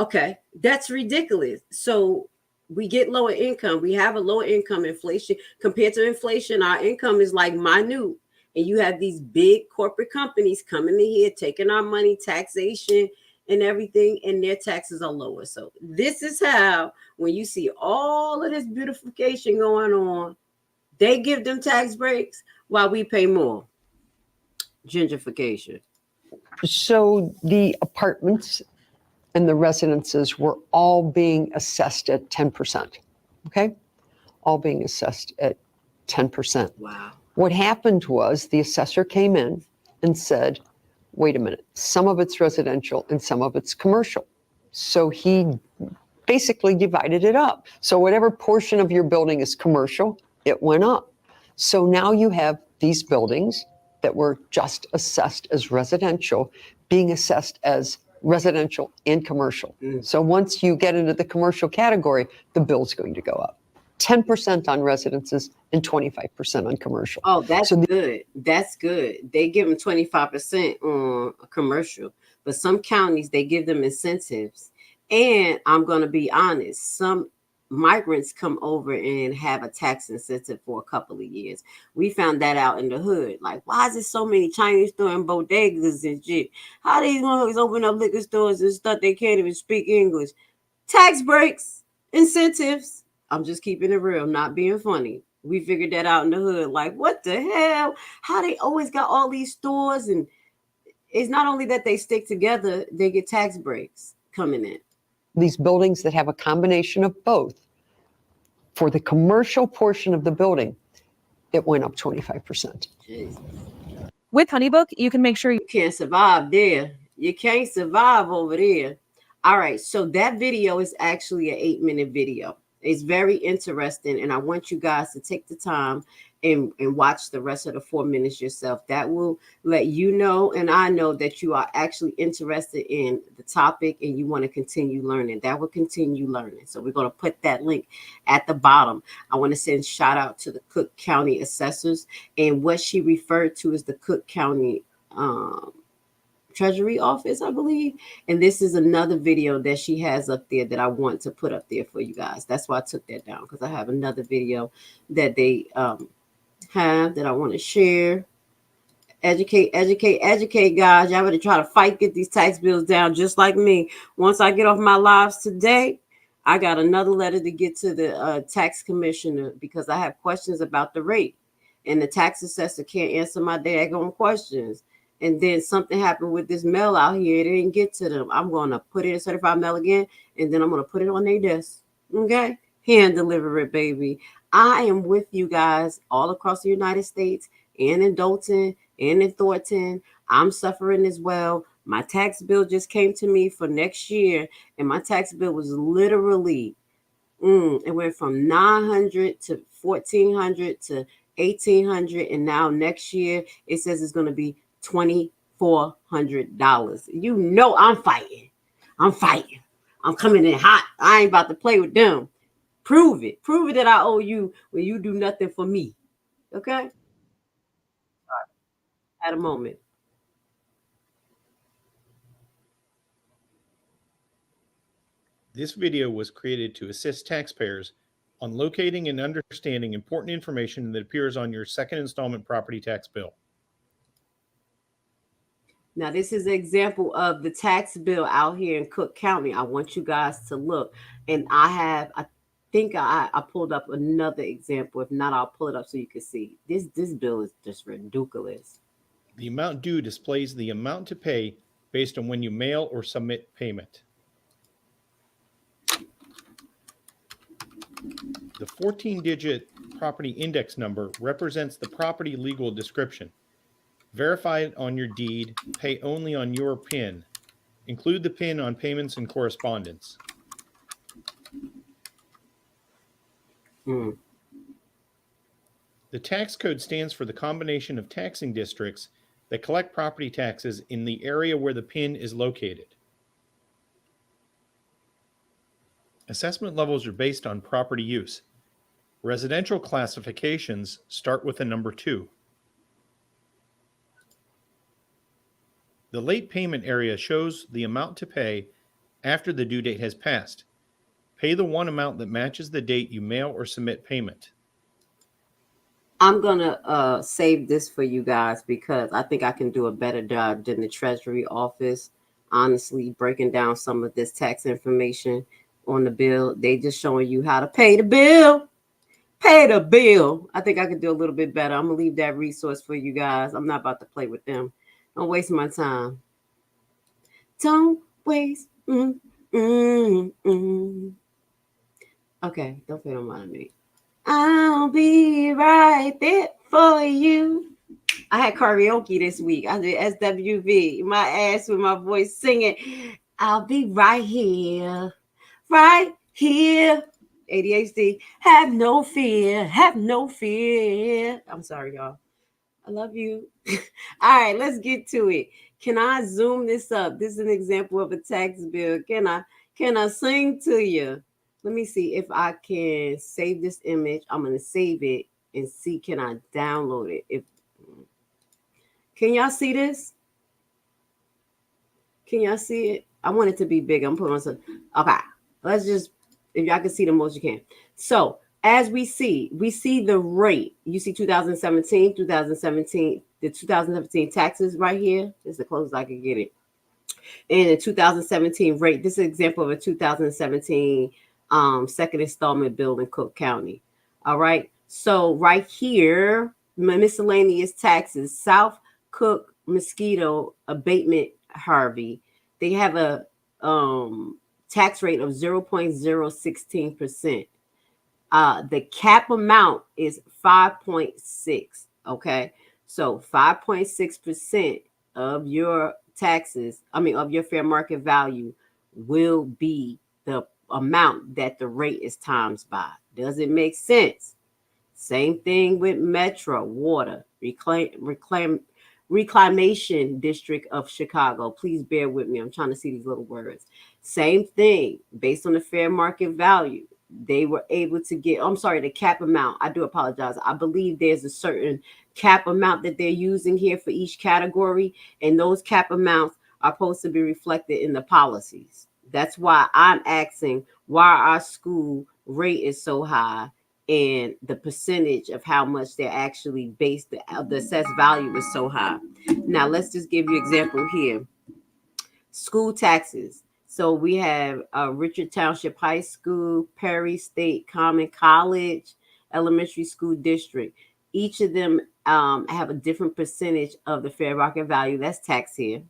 Okay, that's ridiculous. So we get lower income. We have a lower income. Inflation compared to inflation, our income is like minute. And you have these big corporate companies coming in here, taking our money, taxation and everything, and their taxes are lower. So this is how, when you see all of this beautification going on, they give them tax breaks while we pay more. Gentrification. So the apartments and the residences were all being assessed at 10%. Okay? All being assessed at 10%. Wow. What happened was the assessor came in and said, wait a minute, some of it's residential and some of it's commercial. So he basically divided it up. So whatever portion of your building is commercial, it went up. So now you have these buildings that were just assessed as residential being assessed as residential and commercial. So once you get into the commercial category, the bill's going to go up. 10% on residences and 25% on commercial. Oh, that's good. That's good. They give them 25% on commercial, but some counties, they give them incentives. And I'm going to be honest, some migrants come over and have a tax incentive for a couple of years. We found that out in the hood. Like, why is there so many Chinese stores and bodegas and shit? How these motherfuckers open up liquor stores and stuff they can't even speak English? Tax breaks, incentives. I'm just keeping it real, not being funny. We figured that out in the hood. Like, what the hell? How they always got all these stores, and it's not only that they stick together, they get tax breaks coming in. These buildings that have a combination of both, for the commercial portion of the building, it went up 25%. Jeez. With HoneyBook, you can make sure You can't survive there. You can't survive over there. All right, so that video is actually an 8-minute video. It's very interesting, and I want you guys to take the time and watch the rest of the 4 minutes yourself. That will let you know, and I know that you are actually interested in the topic and you want to continue learning. That will continue learning. So we're going to put that link at the bottom. I want to send shout out to the Cook County assessors, and what she referred to is the Cook County Treasury office, I believe. And this is another video that she has up there that I want to put up there for you guys. That's why I took that down, because I have another video that they have that I want to share. Educate, guys. Y'all better try to fight, get these tax bills down just like me. Once I get off my lives today, I got another letter to get to the tax commissioner because I have questions about the rate, and the tax assessor can't answer my daggone questions. And then something happened with this mail out here. It didn't get to them. I'm going to put it in certified mail again, and then I'm going to put it on their desk. Okay? Hand deliver it, baby. I am with you guys all across the United States and in Dolton and in Thornton. I'm suffering as well. My tax bill just came to me for next year, and my tax bill was literally, it went from $900 to $1,400 to $1,800, and now next year it says it's going to be $2,400. You know I'm fighting. I'm coming in hot. I ain't about to play with them. Prove it that I owe you when you do nothing for me. Okay? All right. At a moment. This video was created to assist taxpayers on locating and understanding important information that appears on your second installment property tax bill. Now, this is an example of the tax bill out here in Cook County. I want you guys to look. And I think I pulled up another example. If not, I'll pull it up so you can see. This bill is just ridiculous. The amount due displays the amount to pay based on when you mail or submit payment. The 14-digit property index number represents the property legal description. Verify it on your deed. Pay only on your PIN. Include the PIN on payments and correspondence. The tax code stands for the combination of taxing districts that collect property taxes in the area where the PIN is located. Assessment levels are based on property use. Residential classifications start with a number 2. The late payment area shows the amount to pay after the due date has passed. Pay the one amount that matches the date you mail or submit payment. I'm going to save this for you guys because I think I can do a better job than the Treasury office, honestly, breaking down some of this tax information on the bill. They just showing you how to pay the bill. Pay the bill. I think I could do a little bit better. I'm going to leave that resource for you guys. I'm not about to play with them. Don't waste my time. Don't waste. Okay, don't pay no mind on me. I'll be right there for you. I had karaoke this week. I did SWV. My ass with my voice singing. I'll be right here. Right here. ADHD. Have no fear. Have no fear. I'm sorry, y'all. I love you. All right, let's get to it. Can I zoom this up? This is an example of a tax bill. Can I sing to you? Let me see if I can save this image. I'm going to save it and see, can I download it? Can y'all see this? Can y'all see it? I want it to be big. I'm putting myself. Okay, let's just, if y'all can see the most you can. So, as we see the rate. You see 2017, the 2017 taxes right here. This is the closest I can get it. And the 2017 rate. This is an example of a 2017 second installment bill in Cook County. All right. So right here, miscellaneous taxes, South Cook Mosquito Abatement Harvey. They have a tax rate of 0.016%. The cap amount is 5.6. Okay. So 5.6% of your taxes, of your fair market value will be the amount that the rate is times by. Does it make sense? Same thing with Metro, water, reclamation district of Chicago. Please bear with me. I'm trying to see these little words. Same thing, based on the fair market value. They were able to get, I'm sorry, the cap amount. I do apologize. I believe there's a certain cap amount that they're using here for each category, and those cap amounts are supposed to be reflected in the policies. That's why I'm asking why our school rate is so high and the percentage of how much they're actually based, the assessed value is so high. Now, let's just give you an example here. School taxes. So we have Richard Township High School, Perry State Common College, Elementary School District. Each of them have a different percentage of the fair market value that's taxed here.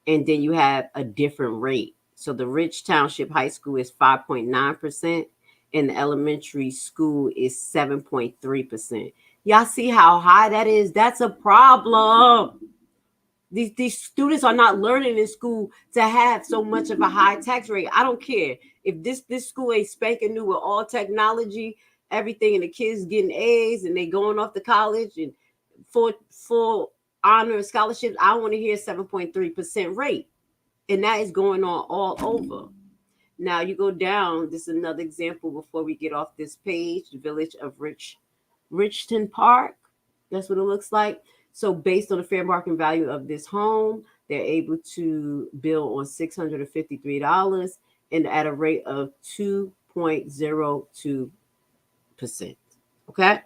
And then you have a different rate. So the Rich Township High School is 5.9%. And the elementary school is 7.3%. Y'all see how high that is? That's a problem. These students are not learning in school to have so much of a high tax rate. I don't care if this school ain't spanking new with all technology, everything, and the kids getting A's and they going off to college and full honor scholarships. I want to hear 7.3% rate, and that is going on all over. Now you go down. This is another example before we get off this page. The village of Richton Park. That's what it looks like. So based on the fair market value of this home, they're able to bill on $653 and at a rate of 2.02%. Okay.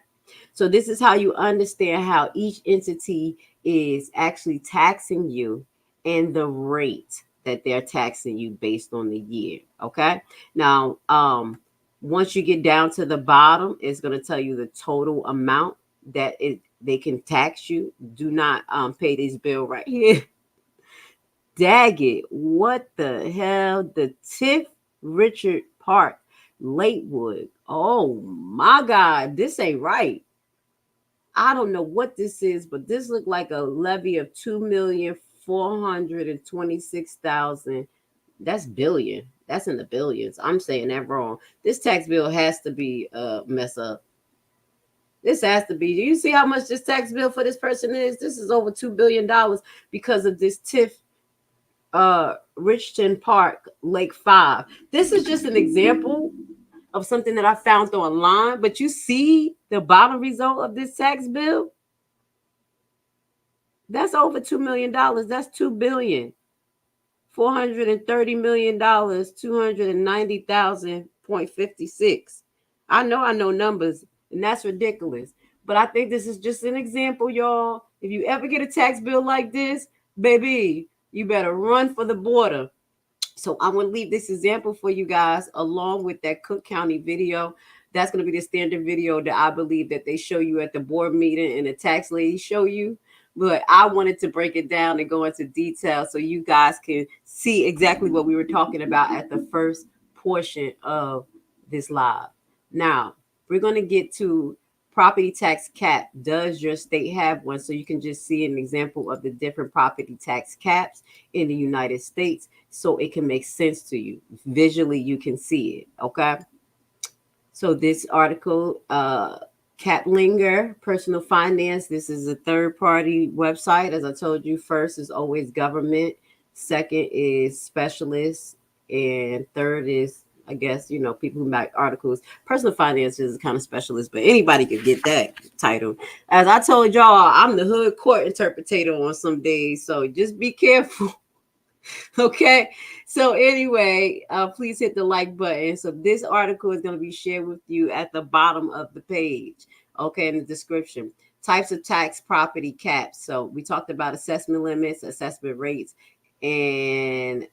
So this is how you understand how each entity is actually taxing you and the rate that they're taxing you based on the year. Okay. Now, once you get down to the bottom, it's going to tell you the total amount that they can tax you. Do not pay this bill right here. Dag it. What the hell? The Tiff Richard Park, Lakewood. Oh my God. This ain't right. I don't know what this is, but this looked like a levy of $2,426,000. That's billion. That's in the billions. I'm saying that wrong. This tax bill has to be mess up. This has to be. Do you see how much this tax bill for this person is? This is over $2 billion because of this TIF Richton Park Lake 5. This is just an example of something that I found online, but you see the bottom result of this tax bill? That's over $2 million. That's $2,430,290,000.56. I know numbers, and that's ridiculous. But I think this is just an example, y'all. If you ever get a tax bill like this, baby, you better run for the border. So I'm going to leave this example for you guys along with that Cook County video. That's going to be the standard video that I believe that they show you at the board meeting and the tax lady show you. But I wanted to break it down and go into detail so you guys can see exactly what we were talking about at the first portion of this live. Now, we're going to get to property tax cap. Does your state have one? So you can just see an example of the different property tax caps in the United States so it can make sense to you. Visually, you can see it, okay? So this article, Caplinger Personal Finance, this is a third-party website. As I told you, first is always government. Second is specialists. And third is, I guess, people who make articles. Personal finance is kind of specialist, but anybody could get that title. As I told y'all, I'm the hood court interpreter on some days, so just be careful. Okay, so anyway, please hit the like button. So this article is going to be shared with you at the bottom of the page, okay, in the description. Types of tax property caps. So we talked about assessment limits, assessment rates, and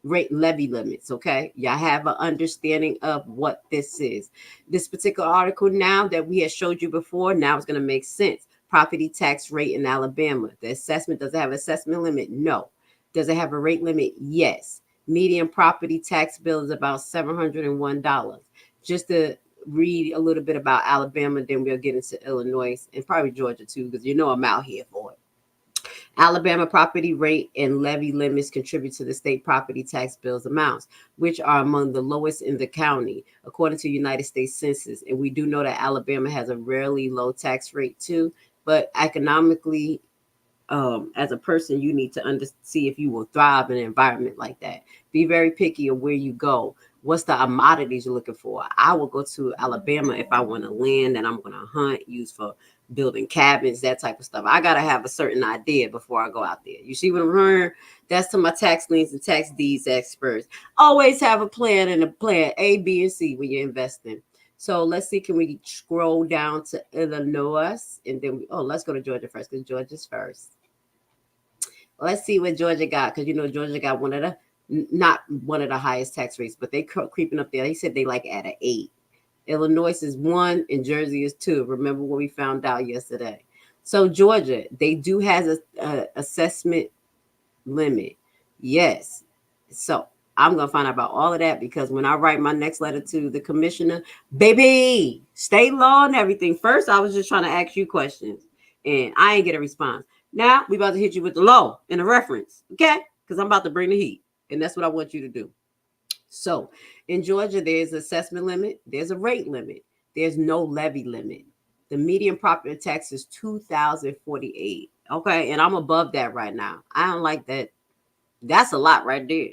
rate levy limits. Okay, y'all have an understanding of what this is. This particular article now that we had showed you before, now it's going to make sense. Property tax rate in Alabama. The assessment, does it have assessment limit? No. Does it have a rate limit? Yes. Median property tax bill is about $701. Just to read a little bit about Alabama, then we'll get into Illinois and probably Georgia too, because I'm out here for it. Alabama property rate and levy limits contribute to the state property tax bills amounts, which are among the lowest in the county, according to United States Census. And we do know that Alabama has a really low tax rate too, but economically, as a person, you need to see if you will thrive in an environment like that. Be very picky of where you go. What's the commodities you're looking for? I will go to Alabama if I want to land and I'm going to hunt, use for building cabins, that type of stuff. I got to have a certain idea before I go out there. You see what I'm hearing? That's to my tax liens and tax deeds experts. Always have a plan and a plan A, B, and C when you're investing. So let's see, can we scroll down to Illinois? And then, let's go to Georgia first because Georgia's first. Let's see what Georgia got, because Georgia got not one of the highest tax rates, but they creeping up there. They said they like at an 8. Illinois is 1 and Jersey is 2. Remember what we found out yesterday. So Georgia, they do has a assessment limit. Yes. So I'm going to find out about all of that, because when I write my next letter to the commissioner, baby, state law and everything. First, I was just trying to ask you questions and I ain't get a response. Now we about to hit you with the law and the reference. Okay. Because I'm about to bring the heat. And that's what I want you to do. So in Georgia, there's an assessment limit. There's a rate limit. There's no levy limit. The median property tax is $2,048. Okay. And I'm above that right now. I don't like that. That's a lot right there.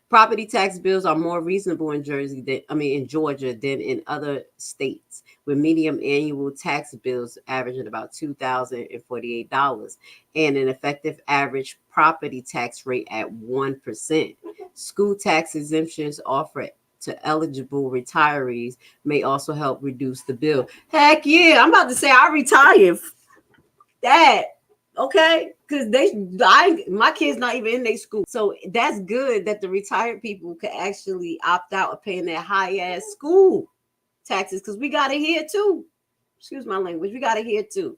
Property tax bills are more reasonable in in Georgia than in other states, with median annual tax bills averaging about $2,048 and an effective average property tax rate at 1%. School tax exemptions offered to eligible retirees may also help reduce the bill. Heck yeah, I'm about to say I retired. That. Okay, because my kids not even in their school, so that's good that the retired people could actually opt out of paying that high ass school taxes, because we got it here too. Excuse my language, we got it here too.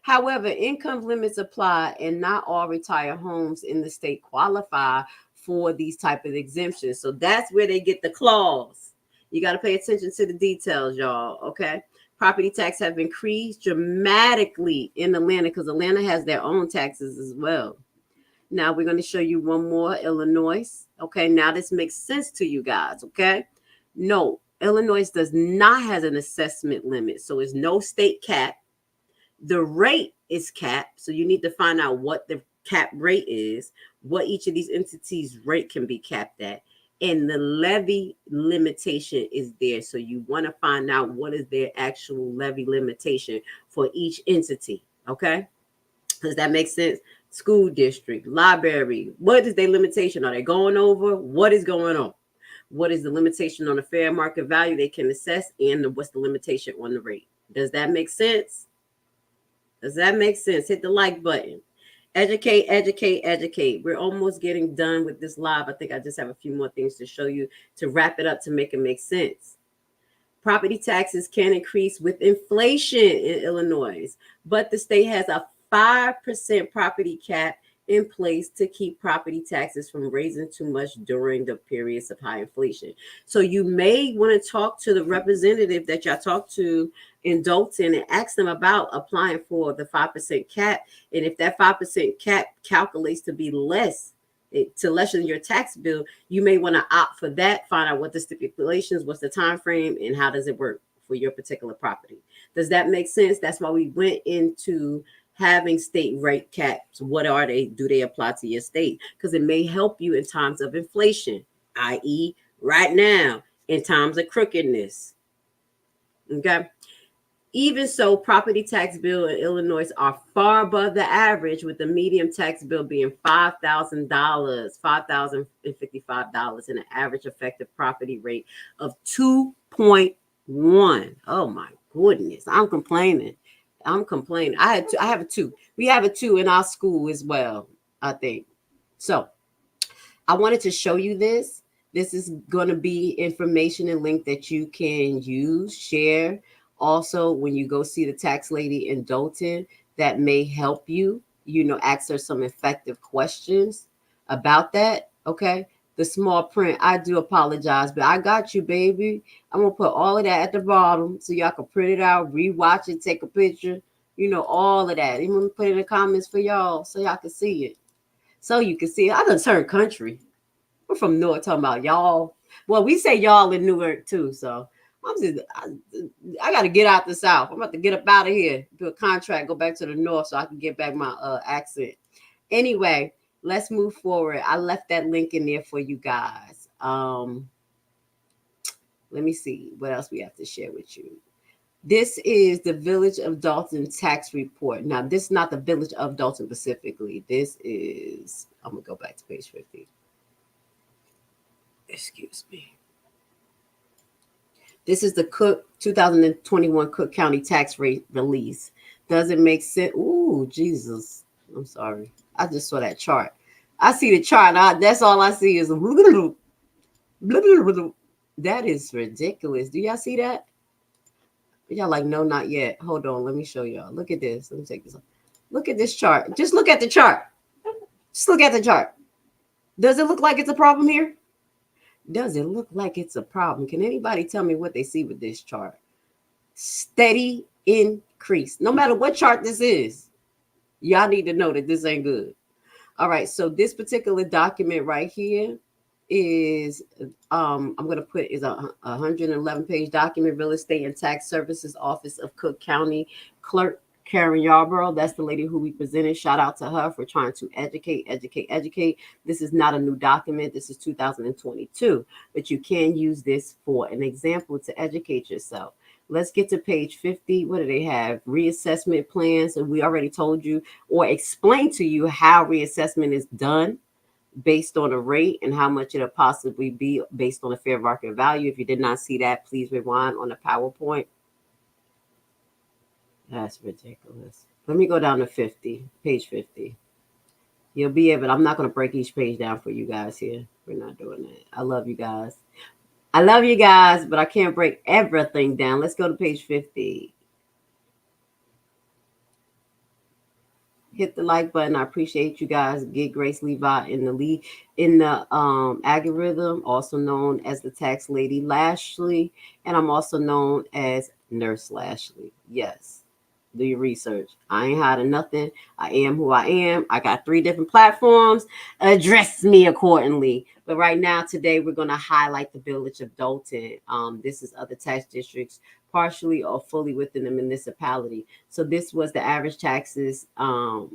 However, income limits apply, and not all retired homes in the state qualify for these type of exemptions. So that's where they get the clause. You got to pay attention to the details, y'all. Okay. Property tax have increased dramatically in Atlanta, because Atlanta has their own taxes as well. Now we're going to show you one more, Illinois. Okay, now this makes sense to you guys. Okay, no, Illinois does not have an assessment limit, so it's no state cap. The rate is capped, so you need to find out what the cap rate is, what each of these entities' rate can be capped at. And the levy limitation is there. So you want to find out what is their actual levy limitation for each entity. Okay. Does that make sense? School district, library. What is their limitation? Are they going over? What is going on? What is the limitation on the fair market value they can assess? And what's the limitation on the rate? Does that make sense? Does that make sense? Hit the like button. Educate, educate, educate. We're almost getting done with this live. I think I just have a few more things to show you to wrap it up to make it make sense. Property taxes can increase with inflation in Illinois, but the state has a 5% property cap in place to keep property taxes from raising too much during the periods of high inflation. So you may want to talk to the representative that y'all talked to in Dolton and ask them about applying for the 5% cap. And if that 5% cap calculates to be less, to lessen your tax bill, you may want to opt for that. Find out what the stipulations, what's the time frame, and how does it work for your particular property. Does that make sense? That's why we went into having state rate caps. What are they? Do they apply to your state? Because it may help you in times of inflation, i.e. right now, in times of crookedness. Okay. Even so, property tax bill in Illinois are far above the average, with the median tax bill being $5,000, $5,055, and an average effective property rate of 2.1. Oh my goodness. I'm complaining. I have a 2. We have a 2 in our school as well, I think. So I wanted to show you this. This is going to be information and link that you can use, share. Also, when you go see the tax lady in Dolton, that may help you, ask her some effective questions about that. Okay. The small print, I do apologize, but I got you, baby. I'm going to put all of that at the bottom so y'all can print it out, rewatch it, take a picture. You know, all of that. Even put it in the comments for y'all so y'all can see it. So you can see it. I done turned country. We're from North talking about y'all. Well, we say y'all in Newark too. So I got to get out the South. I'm about to get up out of here, do a contract, go back to the North so I can get back my accent. Anyway, let's move forward. I left that link in there for you guys. Let me see what else we have to share with you. This is the Village of Dalton tax report. Now, this is not the Village of Dalton specifically. This is, I'm going to go back to page 50. Excuse me. This is the Cook 2021 Cook County tax rate release. Does it make sense? Ooh, Jesus. I'm sorry. I just saw that chart. I see the chart. That's all I see is that is ridiculous. Do y'all see that? Y'all like, no, not yet. Hold on. Let me show y'all. Look at this. Let me take this off. Look at this chart. Just look at the chart. Just look at the chart. Does it look like it's a problem here? Does it look like it's a problem? Can anybody tell me what they see with this chart? Steady increase. No matter what chart this is, y'all need to know that this ain't good. All right. So this particular document right here is I'm going to put is a 111 page document. Real Estate and Tax Services Office of Cook County Clerk Karen Yarborough. That's the lady who we presented. Shout out to her for trying to educate. This is not a new document. This is 2022, but you can use this for an example to educate yourself. Let's get to page 50. What do they have? Reassessment plans. And we already told you or explained to you how reassessment is done based on a rate and how much it'll possibly be based on a fair market value. If you did not see that, please rewind on the PowerPoint. That's ridiculous. Let me go down to 50, page 50. You'll be able, I'm not going to break each page down for you guys here. We're not doing that. I love you guys. But I can't break everything down. Let's go to page 50. Hit the like button. I appreciate you guys. Get Grace Levi in the lead in the algorithm, also known as the tax lady Lashley, and I'm also known as Nurse Lashley. Yes, do your research. I ain't hiding nothing. I am who I am. I got 3 different platforms. Address me accordingly. But right now, today, we're going to highlight the Village of Dalton. This is other tax districts, partially or fully within the municipality. So this was the average taxes compost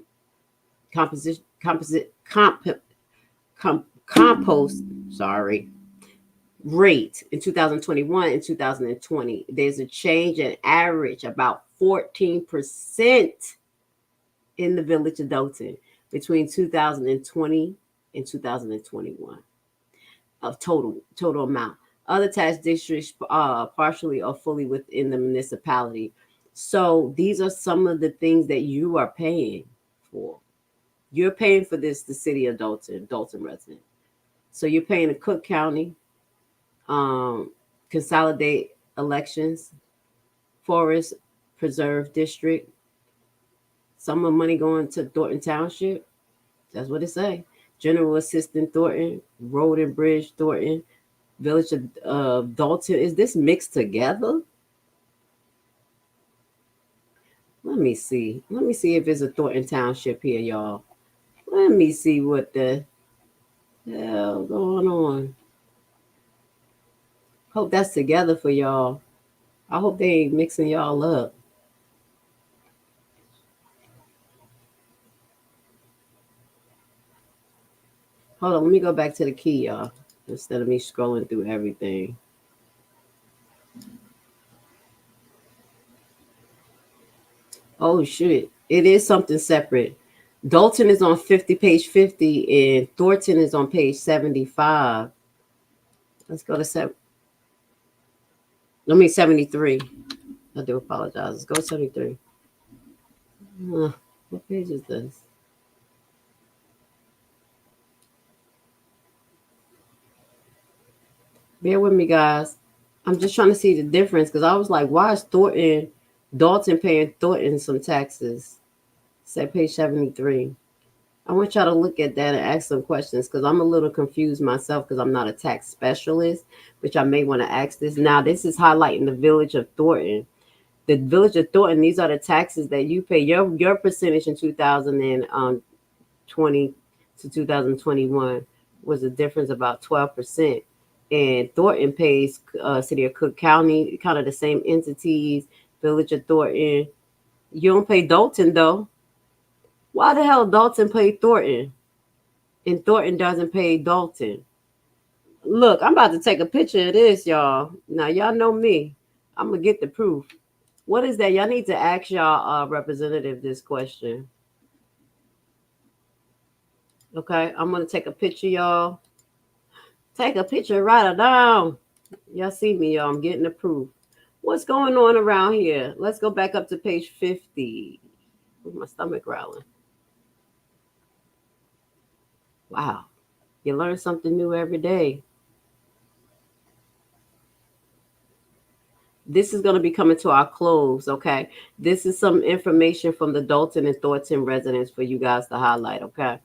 rate in 2021 and 2020. There's a change in average about 14% in the Village of Dalton between 2020 and 2021 of total amount. Other tax districts partially or fully within the municipality. So these are some of the things that you are paying for. You're paying for this, the city of Dalton resident. So you're paying the Cook County, Consolidate Elections, Forest Preserve District. Some of the money going to Thornton Township. That's what it say. General Assistant Thornton, Road and Bridge Thornton, Village of Dalton. Is this mixed together? Let me see. Let me see if it's a Thornton Township here, y'all. Let me see what the hell going on. Hope that's together for y'all. I hope they ain't mixing y'all up. Hold on, let me go back to the key, y'all, instead of me scrolling through everything. Oh, shit. It is something separate. Dalton is on page 50, and Thornton is on page 75. Let's go to 73. I do apologize. Let's go to 73. What page is this? Bear with me, guys. I'm just trying to see the difference because I was like, why is Dalton paying Thornton some taxes? Said page 73. I want y'all to look at that and ask some questions because I'm a little confused myself because I'm not a tax specialist, which I may want to ask this. Now, this is highlighting the Village of Thornton. The Village of Thornton, these are the taxes that you pay. Your percentage in 2020 to 2021 was a difference about 12%. And Thornton pays City of Cook County, kind of the same entities, Village of Thornton. You don't pay Dolton, though. Why the hell Dolton pay Thornton? And Thornton doesn't pay Dolton. Look, I'm about to take a picture of this, y'all. Now, y'all know me. I'm going to get the proof. What is that? Y'all need to ask y'all representative this question. Okay, I'm going to take a picture, y'all. Take a picture, write it down. Y'all see me, y'all. I'm getting the proof. What's going on around here? Let's go back up to page 50. My stomach growling. Wow. You learn something new every day. This is going to be coming to our close, okay? This is some information from the Dolton and Thornton residents for you guys to highlight, okay?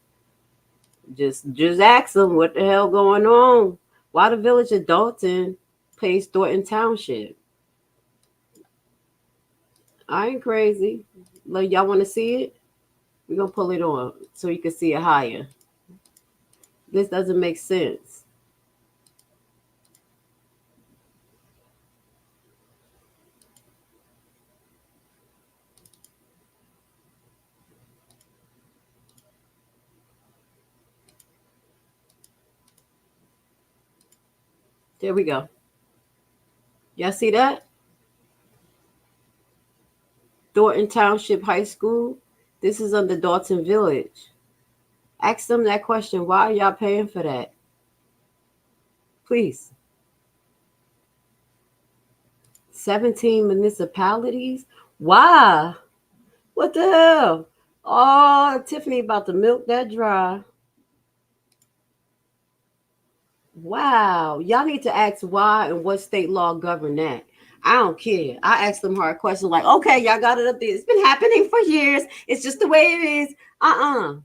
Just ask them what the hell going on. Why the Village of Dolton pays Thornton Township? I ain't crazy. Like, y'all want to see it? We're going to pull it on so you can see it higher. This doesn't make sense. There we go. Y'all see that? Thornton Township High School. This is under Dolton Village. Ask them that question. Why are y'all paying for that? Please. 17 municipalities? Why? What the hell? Oh, Tiffany about to milk that dry. Wow. Y'all need to ask why and what state law govern that. I don't care. I ask them hard questions like, okay, y'all got it up there. It's been happening for years. It's just the way it is. I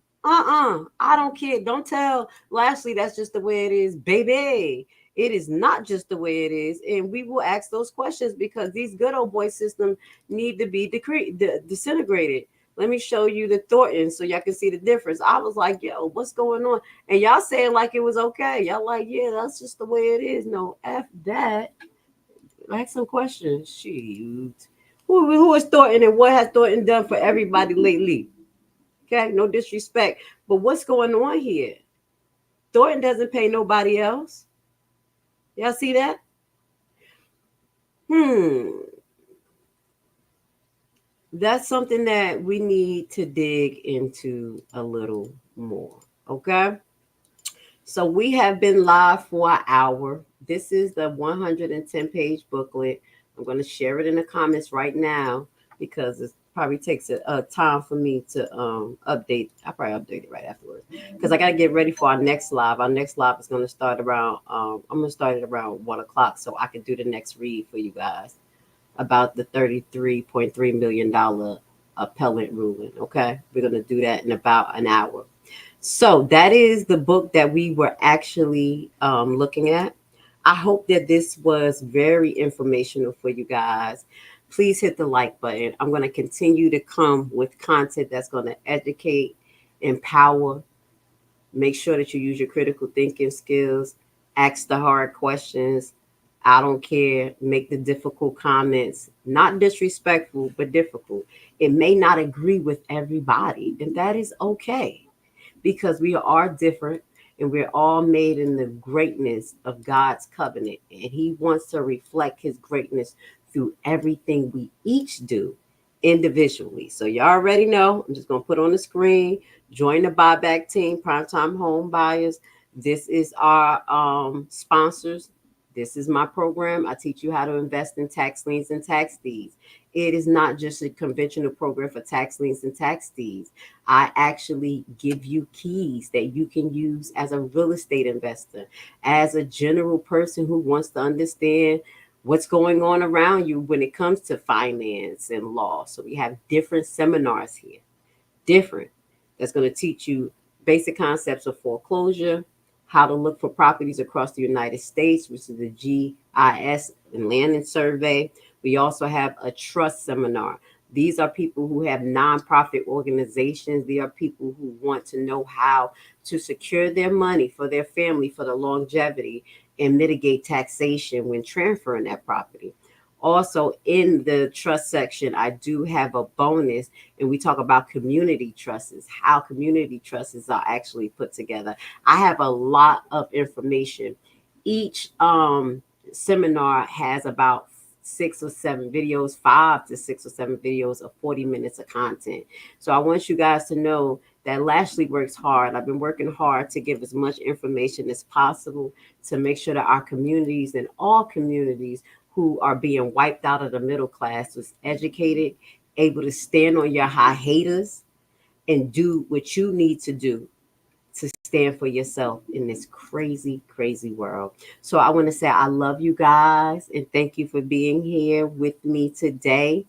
don't care. Don't tell Lashley that's just the way it is, baby. It is not just the way it is. And we will ask those questions because these good old boy systems need to be disintegrated. Let me show you the Thornton so y'all can see the difference. I was like, yo, what's going on? And y'all saying like it was okay. Y'all like, yeah, that's just the way it is. No, F that. Ask some questions. Shoot. Who is Thornton and what has Thornton done for everybody lately? Okay, no disrespect. But what's going on here? Thornton doesn't pay nobody else. Y'all see that? That's something that we need to dig into a little more. Okay. So we have been live for an hour. This is the 110-page booklet. I'm going to share it in the comments right now because it probably takes a time for me to update. I'll probably update it right afterwards because I got to get ready for our next live. Our next live is going to start around, I'm going to start it around 1 o'clock so I can do the next read for you guys about the $33.3 million appellant ruling. Okay. We're going to do that in about an hour. So that is the book that we were actually looking at. I hope that this was very informational for you guys. Please hit the like button. I'm going to continue to come with content that's going to educate, empower, make sure that you use your critical thinking skills, ask the hard questions. I don't care. Make the difficult comments, not disrespectful, but difficult. It may not agree with everybody, and that is okay. Because we are different and we're all made in the greatness of God's covenant. And he wants to reflect his greatness through everything we each do individually. So you already know, I'm just going to put on the screen, join the buyback team, Primetime Home Buyers. This is our sponsors. This is my program. I teach you how to invest in tax liens and tax deeds. It is not just a conventional program for tax liens and tax deeds. I actually give you keys that you can use as a real estate investor, as a general person who wants to understand what's going on around you when it comes to finance and law. So we have different seminars here, that's going to teach you basic concepts of foreclosure, how to look for properties across the United States, which is the GIS and Land and Survey. We also have a trust seminar. These are people who have nonprofit organizations. They are people who want to know how to secure their money for their family for the longevity and mitigate taxation when transferring that property. Also, in the trust section, I do have a bonus, and we talk about community trusts, how community trusts are actually put together. I have a lot of information. Each seminar has about 6 or 7 videos, 5 to 6 or 7 videos of 40 minutes of content. So I want you guys to know that Lashley works hard. I've been working hard to give as much information as possible to make sure that our communities and all communities who are being wiped out of the middle class is educated, able to stand on your high haters and do what you need to do to stand for yourself in this crazy, crazy world. So I want to say I love you guys and thank you for being here with me today.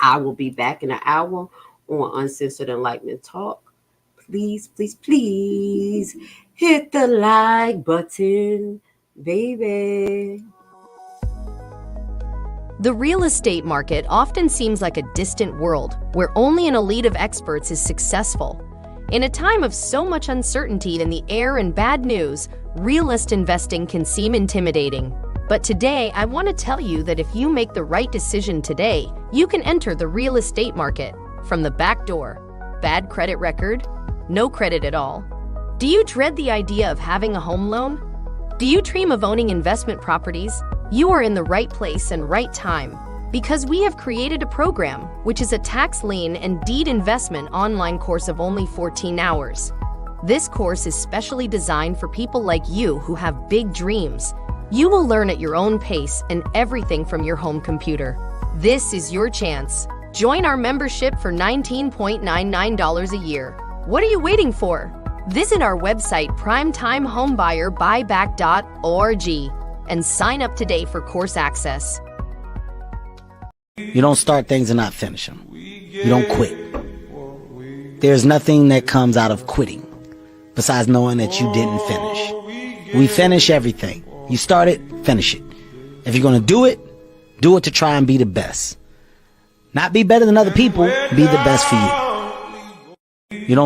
I will be back in an hour on Uncensored Enlightenment Talk. Please, please, please hit the like button, baby. The real estate market often seems like a distant world where only an elite of experts is successful. In a time of so much uncertainty in the air and bad news, realist investing can seem intimidating. But today, I want to tell you that if you make the right decision today, you can enter the real estate market from the back door. Bad credit record? No credit at all. Do you dread the idea of having a home loan? Do you dream of owning investment properties? You are in the right place and right time because we have created a program which is a tax lien and deed investment online course of only 14 hours. This course is specially designed for people like you who have big dreams. You will learn at your own pace and everything from your home computer. This is your chance. Join our membership for $19.99 a year. What are you waiting for? Visit our website primetimehomebuyerBuyback.org and sign up today for course access. You don't start things and not finish them. You don't quit. There's nothing that comes out of quitting besides knowing that you didn't finish. We finish everything. You start it, finish it. If you're going to do it to try and be the best. Not be better than other people, be the best for you. You don't